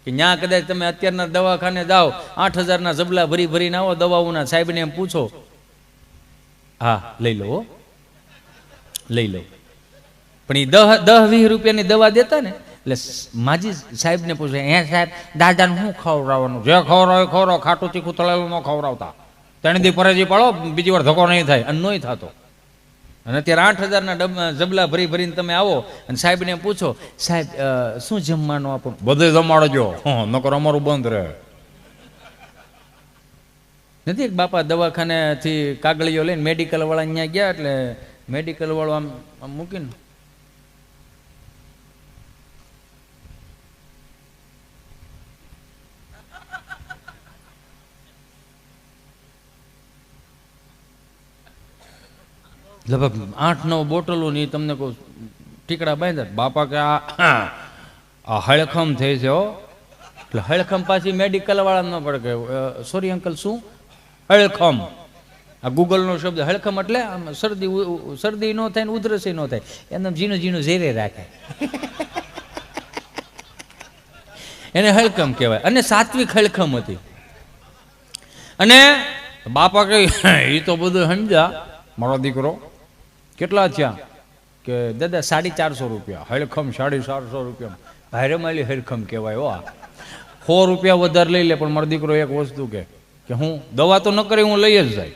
કે ત્યાં કદાચ તમે અત્યારના દવાખાને જાઓ, 8,000 જબલા ભરી ભરીને આવો દવાઓના, સાહેબને એમ પૂછો, હા લઈ લો લઈ લો, પણ એ 10-20 રૂપિયાની દવા દેતા ને, એટલે માજી સાહેબને પૂછે, હે સાહેબ દાદાને શું ખવડાવવાનું? જે ખવડાવે ખવડાવ, ખાટું તીખું તળેલું ન ખવડાવતા, 3 દી પરેજી પાડો, બીજી વાર ધક્કો નહીં થાય. અને નહીં થતો. અને અત્યારે 8,000 જબલા ભરી ભરીને તમે આવો અને સાહેબને પૂછો, સાહેબ શું જમવાનું આપો? બધે જમાડજો, નકર અમારું બંધ રહે. નથી એક બાપા દવાખાનેથી કાગળીઓ લઈને મેડિકલ વાળા ત્યાં ગયા, એટલે મેડિકલ વાળો આમ મૂકીને લગભગ 8-9 બોટલો ની તમને કહું ટીકડા બાંધ્યા. બાપા કે આ હળખમ થઈ છે હો. એટલે હળખમ પાછી મેડિકલ વાળા ન પડે કે સોરી અંકલ શું હળખમ? આ ગૂગલનો શબ્દ હળખમ એટલે આમ શરદી ન થાય ને ઉધરસ ન થાય, એમ ઝીણું ઝીણું ઝેરે રાખે એને હળખમ કહેવાય. અને સાત્વિક હળખમ હતી. અને બાપા કહે એ તો બધું સમજ્યા મારો દીકરો. કેટલા થયા? કે દાદા 450 રૂપિયા. હળખમ 450 રૂપિયા ભારે માલી હળખમ કહેવાય હો. 100 રૂપિયા વધારે લઈ લે, પણ મારો દીકરો એક વસ્તુ કે હું દવા તો ન કરી હું લઈ જ જાય,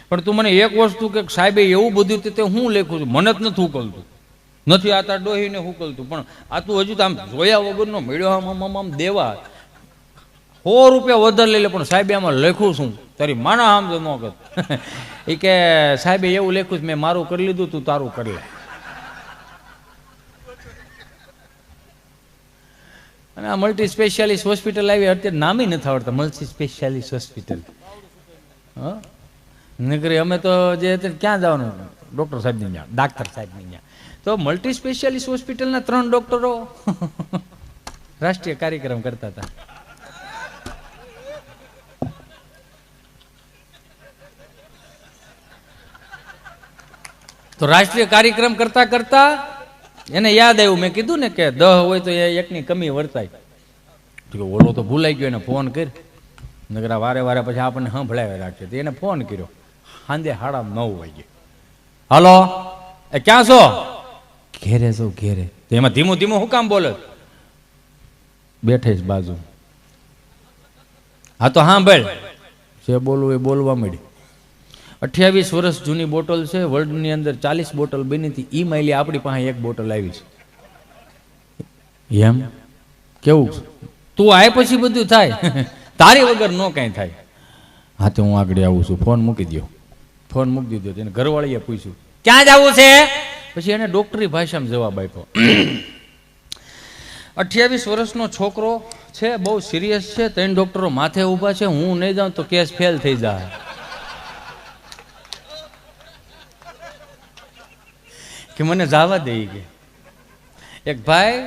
પણ તું મને એક વસ્તુ કે સાહેબે એવું બધું તે હું લેખું છું, મને જ નથી ઉકલતું, નથી આ તાર ડોહીને ઉકલતું, પણ આ તું હજુ તો આમ જોયા વગરનો મેળ્યો આમ દેવા 100 રૂપિયા વધારે લઈ લે, પણ સાહેબે આમાં લખું છું તારી માના આમ તો ન કર. એ કે સાહેબે એવું લખ્યું મેં મારું કરી લીધું, તું તારું કરી લે. અને આ મલ્ટી સ્પેશિયાલિસ્ટ હોસ્પિટલ આવી, અત્યારે નામે નથી આવડતા મલ્ટી સ્પેશિયાલિસ્ટ હોસ્પિટલ. હા નકરી અમે તો જે ક્યાં જવાનું ડૉક્ટર સાહેબની ત્યાં, ડાક્ટર સાહેબની ત્યાં. તો મલ્ટી સ્પેશિયાલિસ્ટ હોસ્પિટલના 3 ડૉક્ટરો રાષ્ટ્રીય કાર્યક્રમ કરતા હતા. તો રાષ્ટ્રીય કાર્યક્રમ કરતા કરતા એને યાદ આવ્યું, મેં કીધું ને કે 10 હોય તો એકની કમી વર્તાય. ઓલો તો ભૂલાઈ ગયો, એને ફોન કરી. નગરા વારે વારે પછી આપણને સંભળાવી રાખે. તો એને ફોન કર્યો સાંજે 9:30 વાગે. હાલો એ ક્યાં છો? ઘેરે છો ઘેરે. તો એમાં ધીમું ધીમું શું કામ બોલે? બેઠે જ બાજુ. હા તો હા ભાઈ જે બોલવું એ બોલવા મળી. 28 વર્ષ જૂની બોટલ છે. વર્લ્ડની અંદર 40 બોટલ બની હતી. ઈ માયલી આપણી પાસે 1 બોટલ આવી છે. એમ કેવું? તું આય પછી બધું થાય, તારી વગર ન કાંઈ થાય. હા તો હું આગળ આવું છું. ફોન મૂકી દો. ફોન મૂકી દીધો. એને ઘરવાળીએ પૂછ્યું ક્યાં જવું છે? પછી એને ડોક્ટરી ભાષામાં જવાબ આપ્યો. 28 વર્ષનો છોકરો છે, બહુ સિરિયસ છે. 3 ડોક્ટરો માથે ઊભા છે. હું નહીં જાઉં તો કેસ ફેલ થઈ જાય. કે મને જવા દે કે એક ભાઈ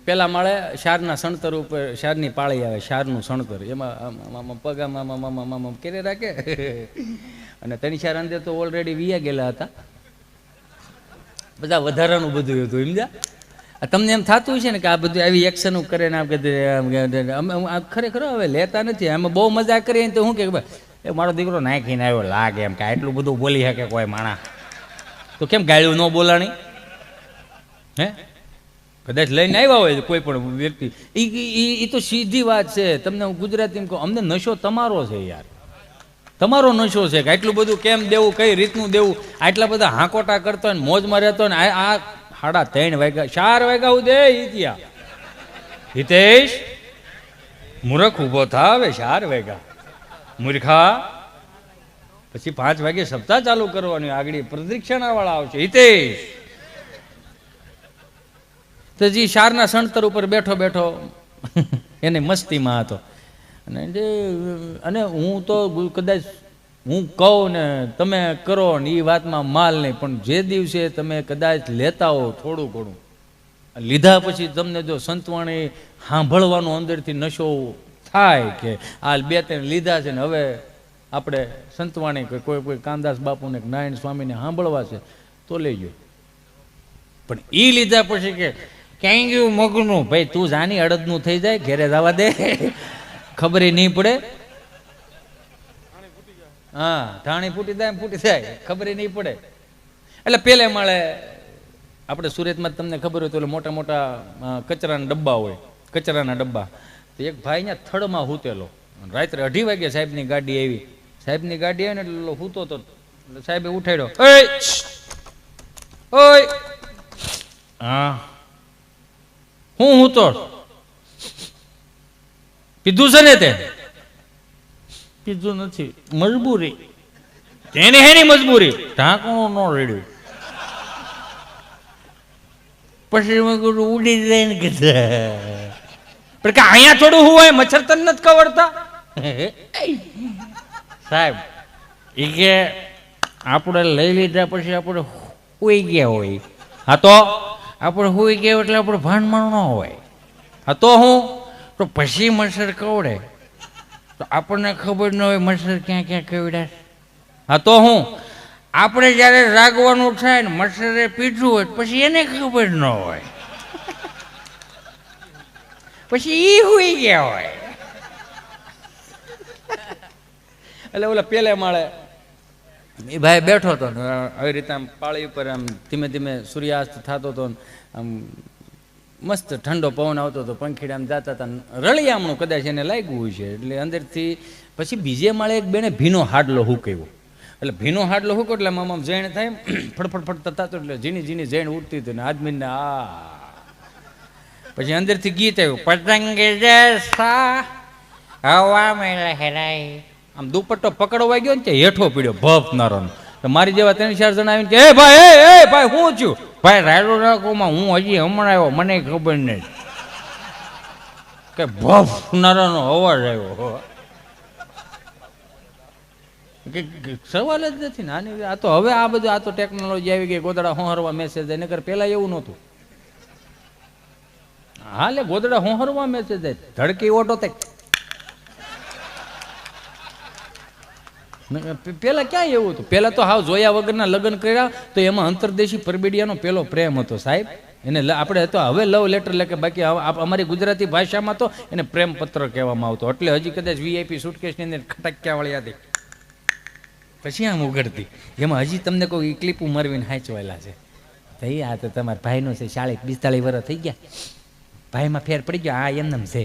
પેલા માળે શારના સણતર ઉપર, શારની પાળી આવે, શારનું સણતર, એમાં પગ આમ કેરે રાખે. અને 3-4 અંદર તો ઓલરેડી વિયા ગયેલા હતા. બધા વધારાનું બધું હતું. સમજ્યા? તમને એમ થતું છે ને કે આ બધું આવી એક્શન કરે ને આમ ખરેખર હવે લેતા નથી. આમાં બહુ મજા કરીએ તો શું કે એ મારો દીકરો નાખીને આવ્યો લાગે એમ કે આટલું બધું બોલી શકે કોઈ માણા, તો કેમ ગાળ્યું ન બોલાણી? હે કદાચ લઈને આવ્યા હોય કોઈ પણ વ્યક્તિ, એ તો સીધી વાત છે. તમને હું ગુજરાતીમાં કહું, અમને નશો તમારો છે યાર, તમારો નશો છે કે આટલું બધું કેમ દેવું, કઈ રીતનું દેવું, આટલા બધા હાંકોટા કરતો હોય ને મોજમાં રહેતો હોય ને. આ 3:30 વાગ્યા 4 વાગ્યા ઉદે હિતેશ મૂર્ખ ઉભો થા. હવે 4 વાગ્યા મૂર્ખા. પછી 5 વાગે સપ્તાહ ચાલુ કરવાની, આગળ પ્રદક્ષિણા વાળા આવશે. હિતેશ તો જી શારના સણતર ઉપર બેઠો બેઠો એને મસ્તીમાં હતો. અને હું તો કદાચ હું કહું ને તમે કરો ને એ વાતમાં માલ નહીં, પણ જે દિવસે તમે કદાચ લેતા હો થોડું ઘણું, લીધા પછી તમને જો સંતવાણી સાંભળવાનો અંદરથી નશો થાય કે આ 2-3 લીધા છે ને હવે આપણે સંતવાણી કોઈ કાનદાસ બાપુને નારાયણ સ્વામીને સાંભળવા છે તો લઈ ગયો. પણ એ લીધા પછી કે ક્યાંય ગયું મગનું, ભાઈ તું જાની અડદનું થઈ જાય, ઘેરે જવા દે, ખબર નહીં પડે. હા ધાણી ફૂટી જાય, ખબર નહીં પડે. એટલે પેલે માળે આપણે સુરતમાં તમને ખબર હોય તો મોટા મોટા કચરાના ડબ્બા હોય, કચરાના ડબ્બા. તો એક ભાઈ અહીંયા થડમાં હૂતેલો, રાત્રે 2:30 વાગે સાહેબની ગાડી આવી. સાહેબની ગાડી આવી ને એટલે હૂતો તો સાહેબે ઉઠાડ્યો. ઓય હા હું તો પીધું છે ને તે? કીધું નથી, મજબૂરી. એની હેની મજબૂરી, ઢાંકણું ન રેડ્યું. પછી મેં કીધું ઉડી જાય ને કીધું. પણ કે અહીંયા થોડું હું હોય, મચ્છર તને નથી કવડતા? સાહેબ એ કે આપણે લઈ લીધા પછી આપણે સુઈ ગયા હોય. હા તો આપણે સુઈ ગયા એટલે આપણે ભાનમાં ન હોય. હા તો હું તો પછી મચ્છર કવડે તો આપણને ખબર ન હોય મચ્છર ક્યાં ક્યાં કવડ્યા. હા તો હું આપણે જ્યારે રાગવાનું થાય ને મચ્છરે પીઠું હોય પછી એને ખબર ન હોય, પછી એ સુઈ ગયા હોય. એટલે ઓલા પેલે માળે એ ભાઈ બેઠો હતો ને આવી રીતે આમ પાળી ઉપર આમ ધીમે ધીમે સૂર્યાસ્ત થતો હતો, આમ મસ્ત ઠંડો પવન આવતો હતો, પંખીડા આમ જતા હતા, રળિયામણું કદાચ એને લાગ્યું હોય છે. એટલે અંદરથી પછી બીજે માળે એક બેને ભીનો હાડલો હુકાવ્યો. એટલે ભીનો હાડલો હુકો એટલે આમ જૈણ થાય, ફડફડ ફડતા થતો, એટલે ઝીણી ઝીણી જૈણ ઉડતી હતી ને આદમીને આ પછી અંદરથી ગીત આવ્યું, પતંગ જૈસા હવા મેં લહેરાય. આમ દુપટ્ટો પકડવા ગયો ને ત્યાં હેઠો પીડ્યો ભફ નારો. તો મારી જેવા 3-4 જણા આવીને કે એ ભાઈ હું છું? ભાઈ રાયડો રાખોમાં હું હજી હમણાં આવ્યો, મને ખબર નહીં. કે ભફ નારાનો અવાજ આવ્યો. કે સવાલ જ નથી ને આની. આ તો હવે આ બધું આ તો ટેકનોલોજી આવી ગઈ, ગોદડા હોહરવા મેસેજ જાય, નકર પેલા એવું નહોતું. હાલે ગોદડા હોહરવા મેસેજ જાય, ધડકી ઓટો તે પેલા ક્યાં એવું હતું? પેલા તો હાવ જોયા વગરના લગ્ન કર્યા તો એમાં અંતરદેશી પરબીડિયાનો પેલો પ્રેમ હતો સાહેબ. એને આપણે તો હવે લવ લેટર લે કે બાકી અમારી ગુજરાતી ભાષામાં તો એને પ્રેમ પત્ર કહેવામાં આવતો. એટલે હજી કદાચ VIP સુટકેસની અંદર ખટક્યા વાળી હતી પછી આમ ઉઘડતી, એમાં હજી તમને કોઈ ક્લિપ ઉમરવીને હાંચવાયેલા છે. ભાઈ આ તો તમારા ભાઈનો છે, 40-42 વર્ષ થઈ ગયા, ભાઈમાં ફેર પડી ગયો, આ એમનેમ છે.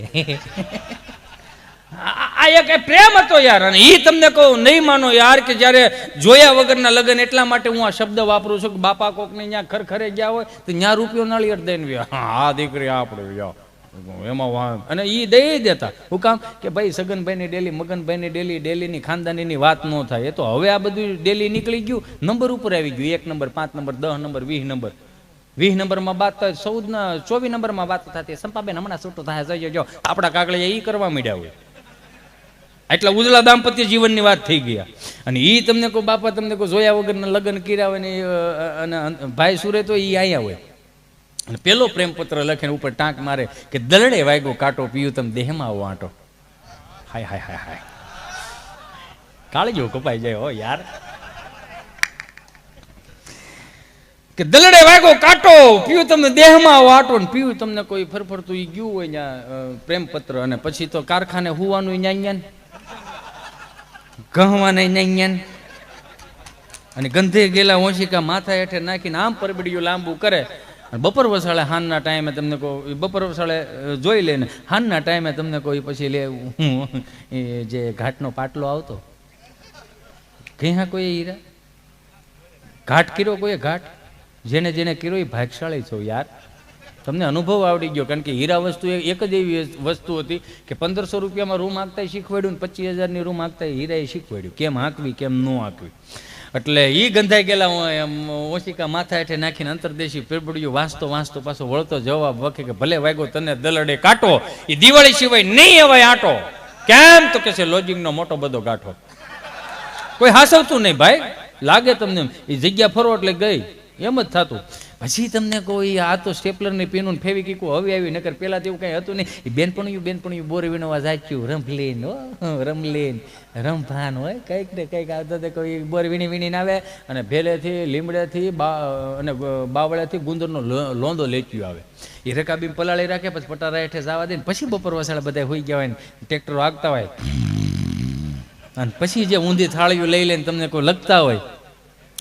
આ એક પ્રેમ હતો યાર. અને એ તમને કહું નહીં માનો યાર કે જ્યારે જોયા વગરના લગ્ન, એટલા માટે હું આ શબ્દ વાપરું છું કે બાપા કોકને ત્યાં ખરખરે ગયા હોય તો ત્યાં રૂપિયો નાળિયેર દઈને વ્યા, હા દીકરી આપણે એમાં અને એ દઈ દેતા. હું કામ કે ભાઈ સગનભાઈની ડેલી, મગનભાઈની ડેલી, ડેલીની ખાનદાનીની વાત ન થાય. એ તો હવે આ બધું ડેલી નીકળી ગયું, નંબર ઉપર આવી ગયું. 1 નંબર, 5 નંબર, 10 નંબર, 20 નંબર. 20 નંબરમાં વાત થાય, 24 નંબરમાં વાત થતી, સંપાબેન હમણાં છૂટું થાય, જજો આપણા કાગળિયા એ કરવા માંડ્યા હોય. એટલા ઉજળા દાંપત્ય જીવનની વાત થઈ ગયા. અને એ તમને કહું બાપા, તમને કહું જોયા વગરના લગ્ન કર્યા હોય ને, અને ભાઈ સુરે તો એ અહીંયા હોય. અને પેલો પ્રેમપત્ર લખીને ઉપર ટાંક મારે કે દલડે વાગ્યો કાંટો, પીયું તમે દેહમાં આવો આંટો. હાય હાય હાય હાય, કાળજો કપાઈ જાય હો યાર. કે દલડે વાગ્યો કાંટો, પીયું તમને દેહમાં આવો આંટો. ને પીયું તમને કોઈ ફરફરતું ઈ ગયું હોય ત્યાં પ્રેમપત્ર. અને પછી તો કારખાને હુવાનું ન્યાન્યાન, ગહવાના ન્યાન્યાન, અને ગંધે ગયેલા ઓશિકા માથા હેઠે નાખીને આમ પરબડિયું લાંબુ કરે. બપોર વસાળે હાનના ટાઈમે તમને કહું, બપોર વસાળે જોઈ લે ને હાનના ટાઈમે તમને કહું પછી લે એ જે ઘાટનો પાટલો આવતો, ક્યાં કોઈ હીરા ઘાટ કર્યો, કોઈ ઘાટ જેને જેને કર્યો એ ભાગશાળી છો યાર. તમને અનુભવ આવડી ગયો. કારણ કે હીરા વસ્તુ એક જ એવી વસ્તુ હતી કે 1500 રૂપિયામાં રૂમ હાંકતા શીખવાડ્યું ને 25,000ની રૂમ હાંકતા હીરાએ શીખવાડ્યું કેમ હાંકવી કેમ ન હાંકવી. એટલે એ ગંધાઈ ગયેલા ઓશિકા માથા હેઠે નાખીને અંતરદેશી પેરબડિયું વાંચતો વાંચતો પાછો વળતો જવાબ વખે કે ભલે વાગ્યો તને દલડે કાંટો, એ દિવાળી સિવાય નહીં અવાય આંટો. કેમ તો કે છે લોજિંગનો મોટો બધો ગાંઠો. કોઈ હાસવતું નહીં ભાઈ, લાગે તમને એ જગ્યા ફરો એટલે ગઈ એમ જ થતું. પછી તમને કોઈ આ તો સ્ટેપલરની પેનું ફેવિકીકું હવે આવી, નકર પેલા તો એવું કઈ હતું નહીં. એ બેનપણિયું બોર વીણવા જાચ્યું, રમલેન રમલેન રમભાન હોય કંઈક ને કંઈક આવતા કોઈ બોર વીણીને આવે અને ભેલેથી લીમડેથી અને બાવળેથી ગુંદરનો લોંદો લેચ્યું આવે. એ રકાબી પલાળી રાખે, પછી પટારા હેઠે જવા દે, પછી બપોર વસાળે બધા હોઈ ગયા હોય ને ટ્રેક્ટરો આગતા હોય, અને પછી જે ઊંધી થાળીઓ લઈ લઈને તમને કોઈ લખતા હોય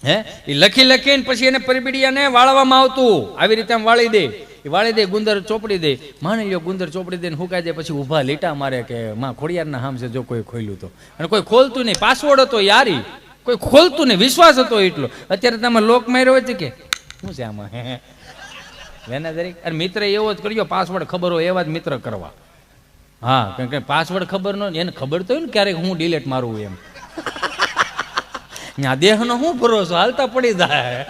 હે, એ લખીને પછી એને પરબીડિયાને વાળવામાં આવતું. આવી રીતે આમ વાળી દે, એ વાળી દે, ગુંદર ચોપડી દે. માની લો ગુંદર ચોપડી દે ને હુકાઈ દે, પછી ઊભા લીટા મારે કે માં ખોડિયારના હામ છે જો કોઈ ખોલ્યું તો. અને કોઈ ખોલતું નહીં, પાસવર્ડ હતો યારી, કોઈ ખોલતું નહીં, વિશ્વાસ હતો એટલો. અત્યારે તમે લોક માર્યો હોય કે શું છે આમાં વેના દરેક. અને મિત્ર એવો જ કર્યો, પાસવર્ડ ખબર હોય એવા જ મિત્ર કરવા. હા, કારણ કે પાસવર્ડ ખબર ન એને ખબર તો હોય ને ક્યારેક હું ડિલેટ મારું એમ. ત્યાં દેહનો હું ભરોસો, હાલતા પડી જાય.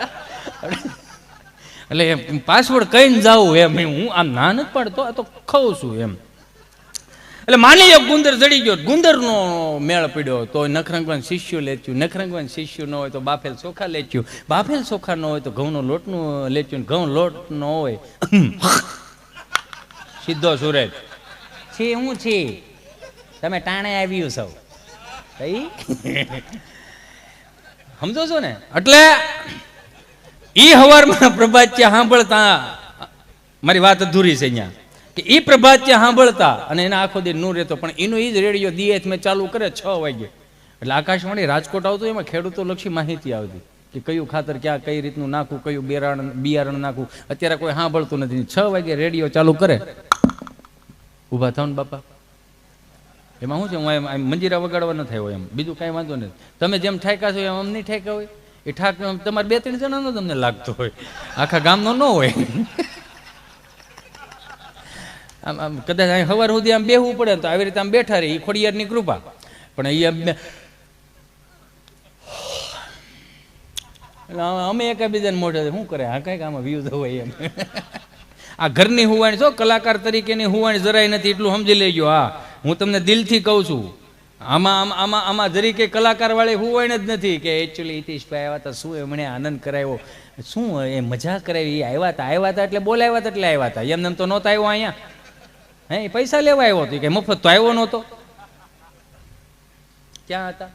એટલે એમ પાસવર્ડ કહીને જાવું એમ. હું આમ ના નથી પાડતો, આ તો ખાઉં છું એમ. એટલે માની લો ગુંદર જડી ગયો, ગુંદરનો મેળ પડ્યો તો નખરંગવાન શિષ્યું લેચ્યું, નખરંગવાન શિષ્યું ન હોય તો બાફેલ ચોખા લેચ્યું, બાફેલ ચોખા ન હોય તો ઘઉંનો લોટનું લેચ્યું, ઘઉં લોટ ન હોય સીધો સુરેજ છે. હું છે તમે ટાણે આવ્યું સૌ કઈ સમજો છો ને. એટલે ઈ હવારમાં પ્રભાત્ય સાંભળતા, મારી વાત અધૂરી છે અહીંયા, કે એ પ્રભાત્ય સાંભળતા અને એના આખો દી નું રહેતો, પણ એનો એ જ રેડિયો દીએચ મેં ચાલુ કરે 6 વાગે, એટલે આકાશવાણી રાજકોટ આવતું, એમાં ખેડૂતો લક્ષી માહિતી આવતી કે કયું ખાતર ક્યાં કઈ રીતનું નાખવું, કયું બિયારણ નાખવું. અત્યારે કોઈ સાંભળતું નથી. 6 વાગે રેડિયો ચાલુ કરે, ઊભા થાવ ને બાપા. એમાં શું છે, હું એમ મંજીરા વગાડવા ન થાય હોય એમ, બીજું કાંઈ વાંધો નથી. તમે જેમ ઠાક્યા છો એમ નહીં ઠાક્યા હોય. એ ઠાક તમારે 2-3 જણાનો તમને લાગતો હોય, આખા ગામનો ન હોય. આમ આમ કદાચ અહીં સવાર સુધી આમ બેહવું પડે તો આવી રીતે આમ બેઠા રહે, એ ખોડિયારની કૃપા. પણ એ અમે એકાબીજાને મોઢે શું કરે, હા કંઈક આમાં વ્યૂઝ હોય એમ. આ ઘરની હુવાણી છો, કલાકાર તરીકેની હુવાણી જરાય નથી, એટલું સમજી લેજો. હા, હું તમને દિલથી કહું છું, આમાં જરી કે કલાકાર વાળી હુવાણી જ નથી કે એકચ્યુઅલી હિતેશભાઈ આવ્યા હતા, શું એમણે આનંદ કરાવ્યો, શું એ મજા કરાવી, એ આવ્યા હતા એટલે બોલાવ્યા હતા એટલે આવ્યા હતા. એમને તો નહોતા આવ્યો અહીંયા, હે પૈસા લેવા આવ્યો હતો, કે મફત તો આવ્યો નહોતો. ક્યાં હતા?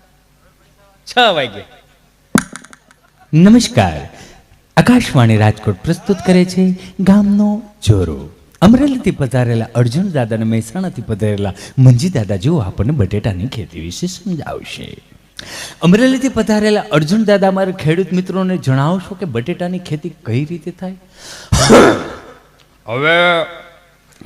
6 વાગે. નમસ્કાર, આકાશવાણી રાજકોટ પ્રસ્તુત કરે છે ગામનો જોરો. અમરેલીથી પધારેલા અર્જુન દાદા અને મહેસાણાથી પધારેલા મંજી દાદા જેઓ આપણને બટેટાની ખેતી વિશે સમજાવશે. અમરેલીથી પધારેલા અર્જુન દાદા મારા ખેડૂત મિત્રોને જણાવશો કે બટેટાની ખેતી કઈ રીતે થાય? હવે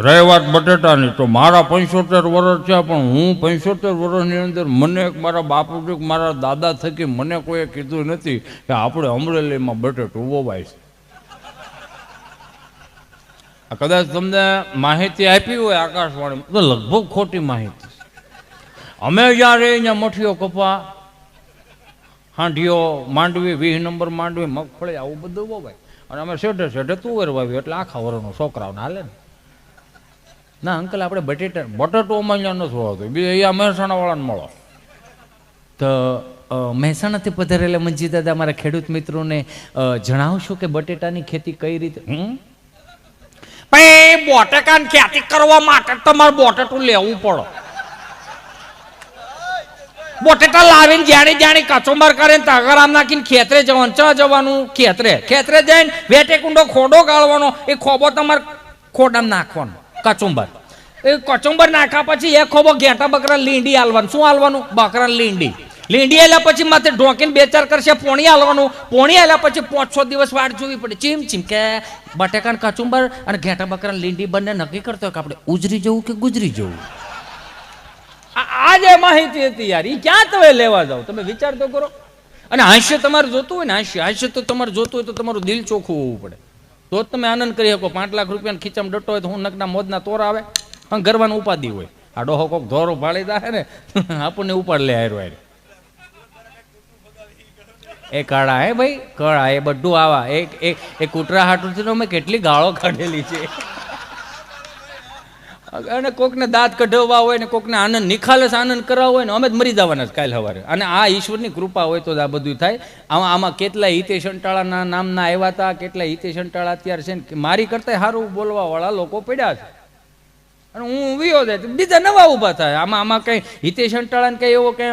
રહી વાત બટેટાની, તો મારા 75 વર્ષ છે, પણ હું 75 વર્ષની અંદર મને એક મારા બાપુજી મારા દાદા થકી મને કોઈએ કીધું નથી કે આપણે અમરેલીમાં બટેટું વવાય છે. કદાચ તમને માહિતી આપી હોય આકાશવાણી તો લગભગ ખોટી માહિતી. અમે જ્યાં રહી ત્યાં મઠીઓ, કપા, હાંડીઓ, માંડવી, 20 નંબર માંડવી, મગફળી, આવું બધું વવાય. અને અમે શેઠે તુવેર વાવી, એટલે આખા વરનો છોકરાઓને હાલે ને. ના અંકલ, આપણે બટેટો અમારે ત્યાં નથી હોતું, અહીંયા મહેસાણા વાળાને મળો. તો મહેસાણાથી પધારેલા મંજી દાદા મારા ખેડૂત મિત્રોને જણાવશો કે બટેટાની ખેતી કઈ રીતે? બટેકાની ખેતી કરવા માટે તમારે બટેટું લેવું પડે. બટેટા લાવીને જાણી કચુંબર કરીને તગરામ નાખીને ખેતરે જવાનું. ચા જવાનું? ખેતરે જઈને વેટે કુંડો ખોડો ગાળવાનો, એ ખોબો તમારે ખોડામાં નાખવાનો કચુંબર. એ કચુંબર નાખ્યા પછી એ ખોબો ઘેટા બકરા લીંડી હાલવાનું. શું હાલવાનું? બકરા લીંડી. લીંડી આલ્યા પછી માથે ઢોકીને 2-4 કરશે પોણી હાલવાનું. પોણી આલ્યા પછી 5-6 દિવસ વાટ જોવી પડે. ચીમ કે બટેકાન કચુંબર અને ઘેટા બકરા લીંડી બંને નક્કી કરતો હોય કે આપણે ઉજરી જવું કે ગુજરી જવું. આ જે માહિતી હતી યાર, એ ક્યાં તમે લેવા જાવ? તમે વિચાર તો કરો. અને હાસ્ય તમારે જોતું હોય ને, હાસ્ય તો તમારે જોતું હોય તો તમારું દિલ ચોખ્ખું હોવું પડે, તો જ તમે આનંદ કરી શકો. 5 લાખ રૂપિયાના ખીચામાં ડટો હોય તો હું નકના મોજના તોરા આવે, પણ ગરવાનું ઉપાધિ હોય. આ ડોહો કોક ધોરો ભાળી દે ને આપણને ઉપાડ લે હારો હારે. એ કાળા હે ભાઈ, કળા એ બધું આવા એક કૂતરા હાટુથી અમે કેટલી ગાળો કાઢેલી છે. અને કોકને દાંત કઢાવવા હોય ને કોકને આનંદ નિખાલસ આનંદ કરાવવો હોય ને, અમે જ મરી જવાના છે કાલે સવારે. અને આ ઈશ્વરની કૃપા હોય તો જ આ બધું થાય. આમાં કેટલાય હિતેશ અંટાળાના નામના આવ્યા હતા, કેટલાય હિતેશ અંટાળા અત્યારે છે ને મારી કરતા સારું બોલવા વાળા લોકો પડ્યા છે. અને હું વિયો જાય બીજા નવા ઊભા થાય. આમાં કઈ હિતેશ અંટાળાને કઈ એવો કઈ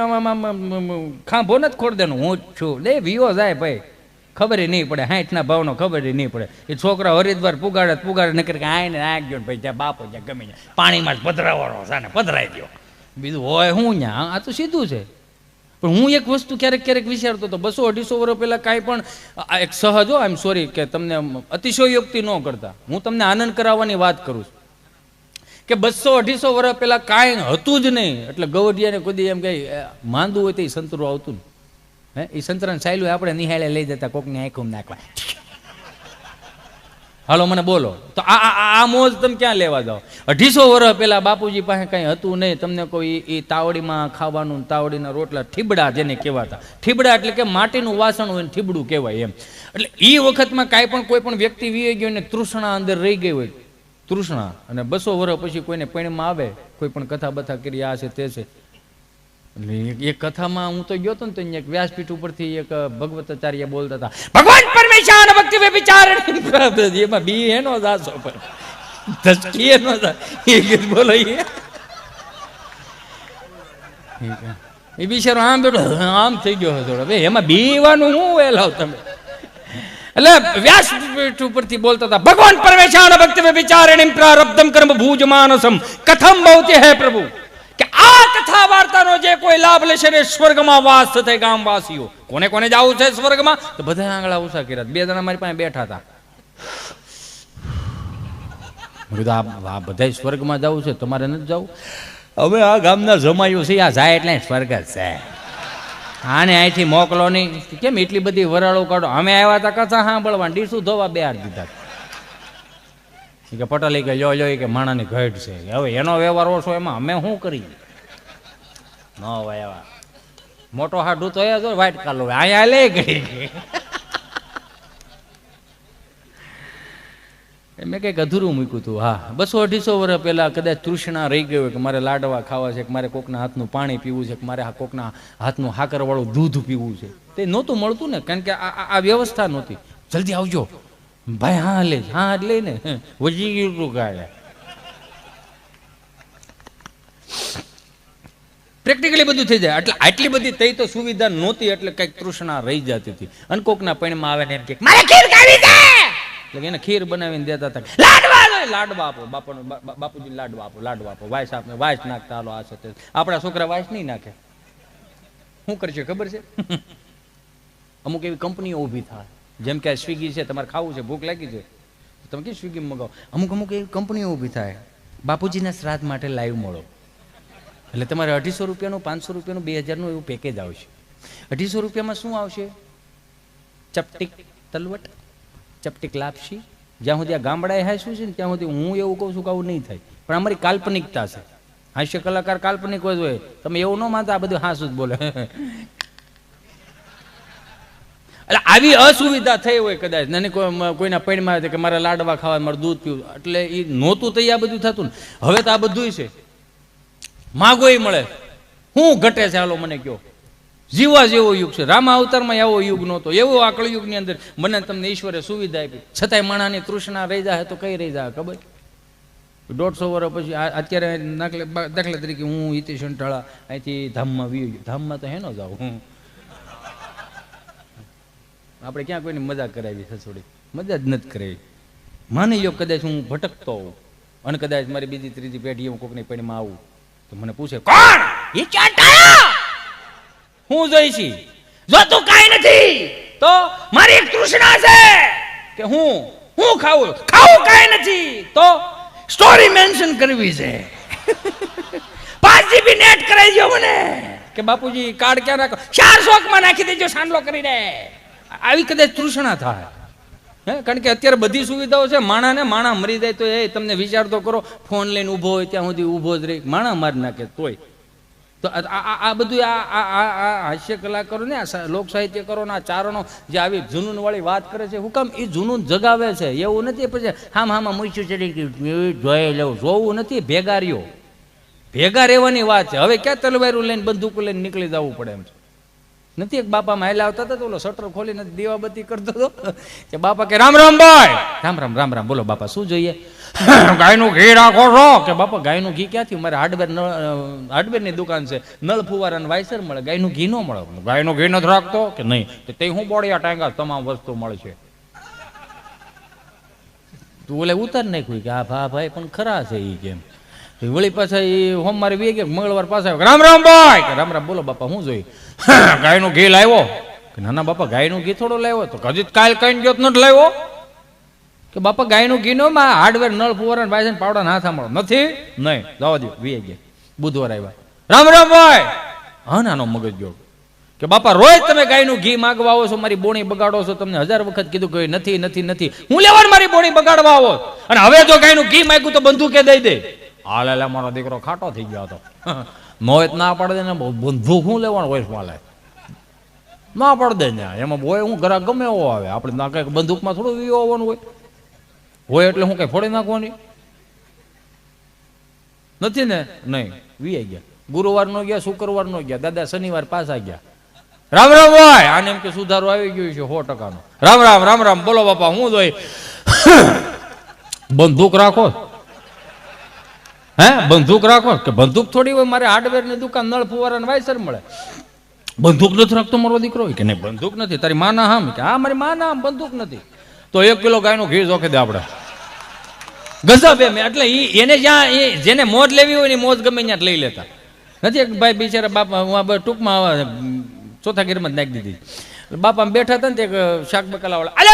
ખાંભો નથી ખોડ દેનું. હું જ છું લે વિયો જાય ભાઈ, ખબર નહીં પડે 60ના ભાવનો ખબર નહીં પડે. એ છોકરા હરિદ્વાર પુગાડે નકર કે આને નાખજો ને ભાઈ, જ્યાં બાપો જ્યાં ગમે ત્યાં પાણીમાં જ પધરાવાનો છે ને પધરાઈ દો. બીજું હોય હું ત્યાં, આ તો સીધું છે. પણ હું એક વસ્તુ ક્યારેક વિચારતો હતો, 200-250 વર્ષ પહેલાં કાંઈ પણ એક સહજ, આઈ એમ સોરી કે તમને અતિશયોક્તિ ન કરતા, હું તમને આનંદ કરાવવાની વાત કરું છું કે 200-250 વર્ષ પહેલાં કાંઈ હતું જ નહીં. એટલે ગવડિયાને કોઈ એમ કંઈ માંદું હોય તો એ સંતરું આવતું ને, હે એ સંતરાને સાયલું આપણે નિહાળે લઈ જતા કોકની આંખોમાં નાખવા. હાલો મને બોલો. તો આ મોજ તમે ક્યાં લેવા જાઓ? 250 વર્ષ પહેલા બાપુજી પાસે કંઈ હતું નહીં. તમને કોઈ એ તાવડીમાં ખાવાનું, તાવડીના રોટલા, ઠીબડા જેને કહેવાતા. ઠીબડા એટલે કે માટીનું વાસણ હોય ને ઠીબડું કહેવાય એમ. એટલે એ વખતમાં કાંઈ પણ કોઈ પણ વ્યક્તિ વી ગયો ને તૃષ્ણા અંદર રહી ગઈ હોય, તૃષ્ણા, અને 200 વર્ષ પછી કોઈને પૈણમાં આવે, કોઈ પણ કથા બથા કરી આ છે તે છે. એટલે એક કથામાં હું તો ગયો હતો ને તો એક વ્યાસપીઠ ઉપરથી એક ભગવતાચાર્ય બોલતા હતા, ભગવાન પરમેશ્વર ભક્તિ વે વિચાર, એમાં બી એનો જાસો પર ધસકી એનો એ ગીત બોલો. એ બિચારો આમ બેઠો આમ થઈ ગયો થોડો, ભાઈ એમાં બીવાનું હું વેલાવ તમે. એટલે વ્યાસપીઠ ઉપરથી બોલતા હતા, ભગવાન પરમેશ્વર ભક્તિ વે વિચારણિમ પ્રારબ્ધમ કર્મ ભૂજ માનસમ કથમ ભવતી હે પ્રભુ, કે આ કથા વાર્તાનો જે કોઈ લાભ લેશે ને સ્વર્ગમાં વાસ થશે. ગામવાસીઓ કોને કોને જવું છે સ્વર્ગમાં? તો બધા આંગળા ઉષા કર્યા. 2 જણા મારી પાસે બેઠા હતા. આ બધા સ્વર્ગમાં જવું છે, તમારે નથી જવું? હવે આ ગામના જમાયું છે, આ જાય એટલે સ્વર્ગ જ છે, આને અહીંથી મોકલો નહીં. કેમ એટલી બધી વરાળો કાઢો? અમે આવ્યા હતા કથા સાંભળવા, ડીશું ધોવા બેહાર દીધા. કે પટેલી કે લો કે માણાની ઘટ છે, હવે એનો વ્યવહાર ઓછો, એમાં અમે શું કરીએ? ન હોય એવા મોટો હાડું તો એ જો વ્હાઈટ કાલો અહીંયા લે ગઈ. મેં કંઈક અધૂરું મૂક્યું હતું. હા, 200-250 વર્ષ પહેલા કદાચ તૃષ્ણા રહી ગઈ હોય કે મારે લાડવા ખાવા છે, કે મારે કોકના હાથનું પાણી પીવું છે, કે મારે કોકના હાથનું હાકરવાળું દૂધ પીવું છે. તે નહોતું મળતું ને, કારણ કે આ વ્યવસ્થા નહોતી. જલ્દી આવજો ભાઈ, હા લે, હા લઈને વજી ગયું તું કાલે. પ્રેક્ટિકલી બધું થઈ જાય. એટલે આટલી બધી તઈ તો સુવિધા નહોતી, એટલે કંઈક તૃષ્ણા રહી જતી હતી. અને કોકના પૈણમાં આવે ને એમ કે મારે ખીર ખાવી છે, એટલે એને ખીર બનાવીને દેતા હતા. લાડવા લાડવા આપો, બાપુજી લાડવા આપો, લાડવા આપો. વાયસ આપને વાયસ નાખતા હાલો આ છે તે. આપણા છોકરા વાયસ નહીં નાખે. શું કરશે ખબર છે? અમુક એવી કંપનીઓ ઊભી થાય, જેમ કે સ્વિગી છે, તમારે ખાવું છે, ભૂખ લાગી છે, તમે કે સ્વિગીમાં મગાવો. અમુક એવી કંપનીઓ ઊભી થાય, બાપુજીના શ્રાદ્ધ માટે લાઈવ મળો. એટલે તમારે 250 રૂપિયાનું, 500 રૂપિયાનું, 2000નું એવું પેકેજ આવશે. 250 રૂપિયામાં શું આવશે? ચપટીક તલવટ, ચપટીક લાપસી. જ્યાં સુધી આ ગામડાએ હાસ્યું છે ને ત્યાં સુધી હું એવું કહું છું કે આવું નહીં થાય, પણ અમારી કાલ્પનિકતા છે. હાસ્ય કલાકાર કાલ્પનિક જ હોય. તમે એવું ન માનતા આ બધું હાસું જ બોલે. એટલે આવી અસુવિધા થઈ હોય કદાચ, નાની કોઈના પેટમાં આવે કે મારે લાડવા ખાવા, મારે દૂધ પીવું, એટલે એ નહોતું તો આ બધું થતું ને. હવે તો આ બધું છે, માગોય મળે. શું ઘટે છે હાલો મને કહો? જીવા જેવો યુગ છે. રામા અવતારમાં એવો યુગ નહોતો. એવો આ કળયુગની અંદર મને તમને ઈશ્વરે સુવિધા આપી, છતાંય માણાની તૃષ્ણા રહી જાય તો કઈ રહી જાય ખબર? 150 વર્ષ પછી અત્યારે દાખલા તરીકે હું હિતેશ અંટાળા અહીંથી ધામમાં વી ગયો. ધામમાં તો હેનો જાવ હું, આપણે ક્યાં કોઈની મજાક કરાવી છે? થોડી મજા જ નથી કરાવી. માની લો કદાચ હું ભટકતો હોઉં અને કદાચ મારી બીજી ત્રીજી પેઢી હું કોકની પેઢીમાં આવું તો મને પૂછે, કોણ એ ક્યાં ટાળા? હું જોઈ છી? જો તું કાંઈ નથી તો મારી એક તૃષ્ણા છે કે હું ખાવું કાંઈ નથી તો સ્ટોરી મેન્શન કરવી છે. 5 GB નેટ કરાવી દો મને, કે બાપુજી કાર્ડ ક્યાં રાખો? 400 માં નાખી દેજો, સાંડલો કરી દે. આવી કદાચ તૃષ્ણા થાય. કારણ કે અત્યારે બધી સુવિધાઓ છે. માણા મરી જાય તો એ તમને વિચાર તો કરો, ફોન લઈને ઊભો હોય ત્યાં સુધી ઊભો જ રહી, માણા મારી નાખે તોય. તો આ બધું આ હાસ્ય કલાકારો ને, આ લોક સાહિત્યકારોના ચારણો જે આવી જુનૂન વાળી વાત કરે છે, હું કામ એ જુનૂન જગાવે છે? એવું નથી પછી હામાં મૂછ્યું ચડી ગયું જોઈ લેવું, જોવું નથી. ભેગા રહેવાની વાત છે. હવે ક્યાં તલવારું લઈને બંદૂકો લઈને નીકળી જવું પડે એમ છે? નથી. એક બાપા માયલા આવતા હતા તો ઓલો શટર ખોલીને દીવાબત્તી કરતો હતો કે બાપા કે રામ રામ ભાઈ. રામ રામ બોલો બાપા, શું જોઈએ? ગાયનું ઘી રાખો છો? કે બાપા ગાયનું ઘી ક્યાંથી? મારે હાર્ડવેરની દુકાન છે, નળ ફુવારા વાયસર મળે, ગાયનું ઘી ન મળે. ગાયનું ઘી નથી રાખતો? કે નહીં. તે હું બોડિયા ટાંગા તમામ વસ્તુ મળે છે. તું ઓલે ઉતાર નાખ્યું કે હા ભાઈ પણ ખરા છે એ કેમ? વળી પાછા એ સોમવારે વી ગયા, મંગળવાર પાછા રામ રામ ભાઈ. કે રામ રામ બોલો બાપા, શું જોઈએ? ગાયનું ઘી લાવ્યો? કે ના બાપા ગાયનું ઘી થોડો લાવ્યો. તો હજી કાલ કઈ ગયો નથી લાવ્યો? કે બાપા ગાયનું ઘી નો માં હાર્ડવેર નળ ફુવારા વાયસન પાવડા ના સાંભળો નથી? નહીં, જવા દો. વી ગયા બુધવાર આવ્યા. રામ રામ ભાઈ. હા નાનો મગજ ગયો કે બાપા રોજ તમે ગાયનું ઘી માગવા આવો છો, મારી બોણી બગાડો છો. તમને 1000 વખત કીધું કે નથી નથી નથી, હું લેવાનું મારી બોણી બગાડવા આવો. અને હવે જો ગાયનું ઘી માગ્યું તો બંદૂકે દઈ દે. હાલે મારો દીકરો ખાટો થઈ ગયો હતો. મોહિત ના પાડે દે ને, બંદૂક શું લેવાનું હોય માલે ના પાડ દે ને. એમાં બોય હું ઘરા ગમે એવો આવે, આપણે ના કઈ બંદૂકમાં થોડું વીવો આવવાનું હોય એટલે હું કઈ ફોડી નાખવાની નથી ને. નહીં, વી ગયા. ગુરુવાર નો ગયા, શુક્રવાર નો ગયા, દાદા શનિવાર પાછા ગયા. રામ રામ ભાઈ, આને એમ કે સુધારો આવી ગયો છે 100%. રામ રામ રામ રામ, બોલો બાપા. હું જોઈ બંદૂક રાખો, હે બંદૂક રાખો કે બંદૂક થોડી હોય. મારે હાર્ડવેર ની દુકાન, નળ ફુવારા વાયસર મળે. બંદૂક નથી રાખતો મારો દીકરો કે નહીં બંદૂક નથી. તારી માના હામ કે હા મારી માના હામ બંદૂક નથી. તો 1 કિલો ગાયનું ઘી જોખે દે આપણે ગજબ એમ. એટલે એને જ્યાં જેને મોજ લેવી હોય ને મોજ ગમે ત્યાં લઈ લેતા નથી. એક ભાઈ બિચારા બાપા ટૂંકમાં ચોથા ગીરમાં જ નાખી દીધી. બાપા બેઠા હતા ને તે શાક બકાલા વાળા, અલે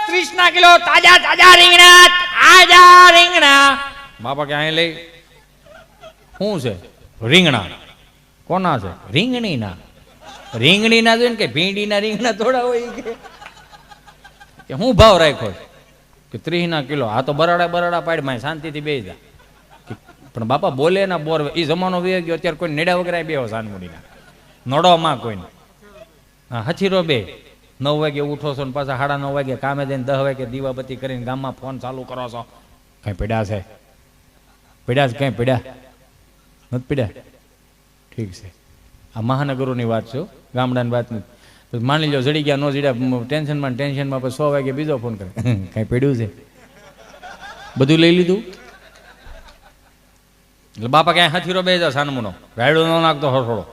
30 કિલો તાજા તાજા રીંગણા, તાજા રીંગણા. બાપા કે અહીં લઈ શું છે? રીંગણા. કોના છે? રીંગણીના. રીંગણીના જોઈને કે ભીંડીના રીંગણા થોડા હોય કે હું ભાવ રાખ્યો કે 30 કિલો. આ તો બરાડા પાડમાં શાંતિથી બેસી જા. પણ બાપા બોલે ના બોર. એ જમાનો વે ગયો, અત્યારે કોઈ નેડા વગેરે બેહો સાનમુડીના નડો માં કોઈને. હા હચીરો બે 9 વાગે ઉઠો છો ને પાછા 9:30 વાગે કામે જઈને 10 વાગે દીવાબત્તી કરીને ગામમાં ફોન ચાલુ કરો છો. કઈ પીડ્યા છે? પીડ્યા છે? કઈ પીડ્યા નથી? પીડ્યા? ઠીક છે. આ મહાનગરોની વાત છે, ગામડાની વાત નથી. માની લો જડી ગયા, નો જડ્યા, ટેન્શનમાં પછી 100 વાગે બીજો ફોન કરે, કઈ પડ્યું છે? બધું લઈ લીધું. એટલે બાપા ક્યાંય હથીરો બે જાય સાનમુનો, રાયડો ન નાખતો થોડો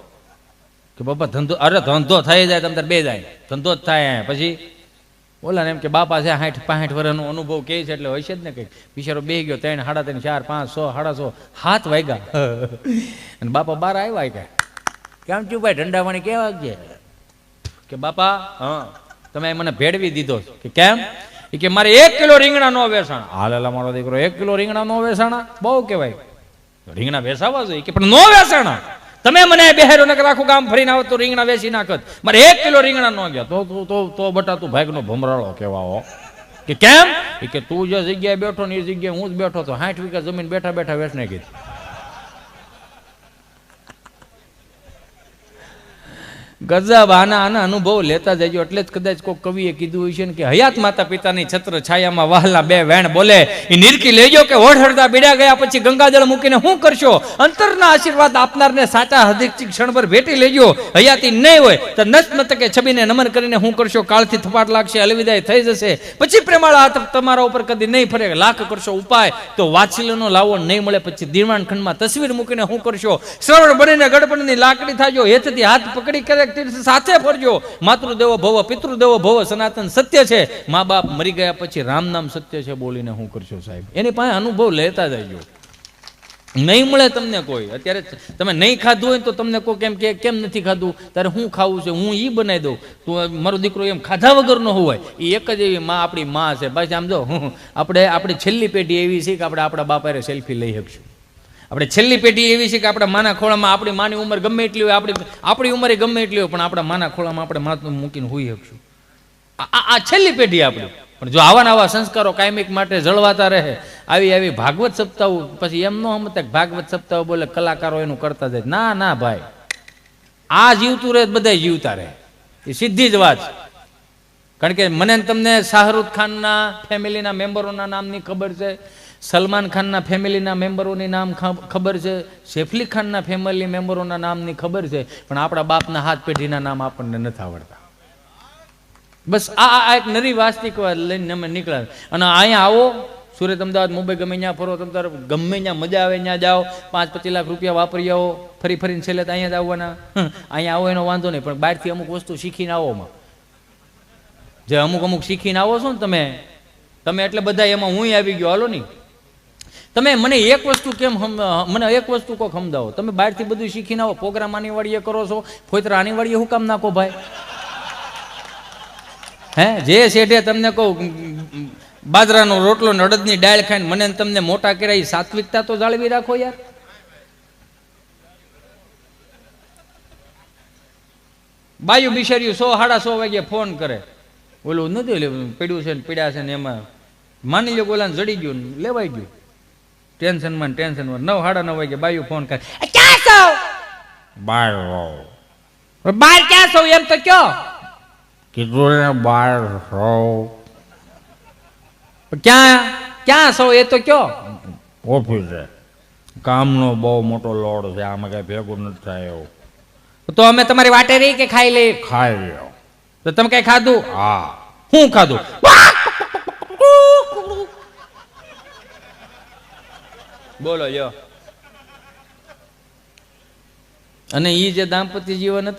કે બાપા ધંધો, અરે ધંધો થઈ જાય તમ તાર બે જાય, ધંધો જ થાય. પછી ઓલા ને એમ કે બાપા છે 60-65 વર્ષનો અનુભવ કે છે એટલે હોય છે જ ને. કંઈક બિચારો બે ગયો 3, 3.5, 4, 5, 6, 7 વાગ્યા અને બાપા 12 આવ્યા. કે કેમ છું ભાઈ ઠંડાવાણી કેવા છે? કે બાપા હા તમે મને ભેળવી દીધો. કે કેમ? કે મારે 1 કિલો રીંગણા નો વેસાણા. હાલેલા મારો દીકરો 1 કિલો રીંગણા નો વેસાણા બહુ કહેવાય. રીંગણા વેસાવા જોઈએ કે પણ નો વેસાણા. તમે મને બેહેરો નકર આખું ગામ ફરીને આવો તો રીંગણા વેચી નાખત. મારે 1 કિલો રીંગણા નો ગયા. તો બટા તું ભાગનો ભમરાળો કહેવાઓ. કે કેમ? કે તું જે જગ્યાએ બેઠો ને એ જગ્યાએ હું જ બેઠો તો 60 વીઘા જમીન બેઠા બેઠા વેચ નાખી. ગજબ. આના અનુભવ લેતા જજો. એટલે જ કદાચ કોઈ કવિએ કીધું હોય છે ને કે હયાત માતા પિતાની છત્ર છાયામાં વહાલા 2 વેણ બોલે. એ નિરખી લેજો કે ઓઢળતા બીડા ગયા પછી ગંગાજળ મૂકીને શું કરશો? અંતરના આશીર્વાદ આપનારને સાચા હૃદયથી ક્ષણભર ભેટી લેજો. હયાતી નહીં હોય તો નતમસ્તકે છબીને નમન કરીને શું કરશો? કાળથી થપાટ લાગશે, અલવિદાય થઈ જશે. પછી પ્રેમાળા હાથ તમારા ઉપર કદી નહીં ફરે. લાખ કરશો ઉપાય તો વાત્સલ્યનો લાવો નહીં મળે. પછી દિવાણ ખંડમાં તસવીર મૂકીને શું કરશો? શ્રવણ બનીને ગડપણની લાકડી થાજો. હેતથી હાથ પકડી કરે સાથે ફરજો. માતૃદેવો ભવ, પિતૃદેવો ભવ સનાતન સત્ય છે. મા બાપ મરી ગયા પછી રામ નામ સત્ય છે બોલીને હું કરશો સાહેબ? એની પાસે અનુભવ લેતા જજો. નહીં મળે તમને કોઈ. અત્યારે તમે નહીં ખાધું હોય તો તમને કોઈ કેમ કે કેમ નથી ખાધું? તારે હું ખાવું છે હું ઈ બનાવી દઉં. તું મારો દીકરો એમ ખાધા વગર નો હોય. એ એક જ એવી માં આપણી માં છે. પાછી આમ જો આપણી છેલ્લી પેઢી એવી છે કે આપણે આપણા બાપાએ સેલ્ફી લઈ શકશું. આપણે છેલ્લી પેઢી એવી છે કે આપણા માના ખોળામાં, આપણી માની ઉંમર ગમે એટલી હોય, આપણી ઉંમરે ગમે એટલી હોય, પણ આપણા માના ખોળામાં આપણે માથું મૂકીને હોઈ શકશું. આ છેલ્લી પેઢી આપણી. પણ જો આવા સંસ્કારો કાયમિક માટે જળવાતા રહે, આવી ભાગવત સપ્તાહ પછી એમ ન સમજતા ભાગવત સપ્તાહ બોલે કલાકારો એનું કરતા જાય. ના ભાઈ, આ જીવતું રહે બધા જીવતા રહે. એ સીધી જ વાત. કારણ કે મને તમને શાહરૂખ ખાનના ફેમિલીના મેમ્બરોના નામની ખબર છે, સલમાન ખાનના ફેમિલીના મેમ્બરોની નામ ખબર છે, સૈફ અલી ખાનના ફેમિલી મેમ્બરોના નામની ખબર છે, પણ આપણા બાપના હાથ પેઢીના નામ આપણને નથી આવડતા. બસ આ એક નવી વાસ્તવિકતા લઈને અમે નીકળ્યા. અને અહીંયા આવો સુરત, અમદાવાદ, મુંબઈ, ગમે ત્યાં ફરો, તમે તારે ગમે ત્યાં મજા આવે ત્યાં જાઓ. 5-25 લાખ રૂપિયા વાપરી આવો, ફરીને છેલ્લે તો અહીંયા જ આવવાના. અહીંયા આવો એનો વાંધો નહીં, પણ બહારથી અમુક વસ્તુ શીખીને આવોમાં. જે અમુક શીખીને આવો છો ને તમે એટલે બધા એમાં હું આવી ગયો. હાલો નહીં, તમે મને એક વસ્તુ કોક સમજાવો. તમે બહારથી બધું શીખીને આવો, પ્રોગ્રામ આની વાળીએ કરો છો, ફોતરા આની વાળીએ હું કામ નાખો ભાઈ? હે જે શેઠે તમને કહું બાજરાનો રોટલો ને અડદની ડાળ ખાઈને મને તમને મોટા કર્યા, સાત્વિકતા તો જાળવી રાખો યાર. બાયું બિચાર્યું 100-150 વાગે ફોન કરે, ઓલું નથી પડ્યું છે ને પીડ્યા છે ને એમાં માની લો ઓલાને જડી ગયું ને લેવાઈ ગયું, ટેન્શનમાં 9-9:30 વાગે બાયું ફોન કરે, ક્યાં છો? બહાર રહો. બહાર ક્યાં છો એમ તો કયો. કીધું ને બહાર રહો. ક્યાં છો એ તો કયો. ઓફિસે કામનો બહુ મોટો લોડ છે, આમાં કઈ ભેગું નથી થાય એવું. તો અમે તમારી વાટે રહી કે ખાઈ લઈ? ખાઈ લ્યો. તો તમે કઈ ખાધું? હા. શું ખાધું? બોલો યો. અને ઈ જે દાંપત્ય જીવન હતા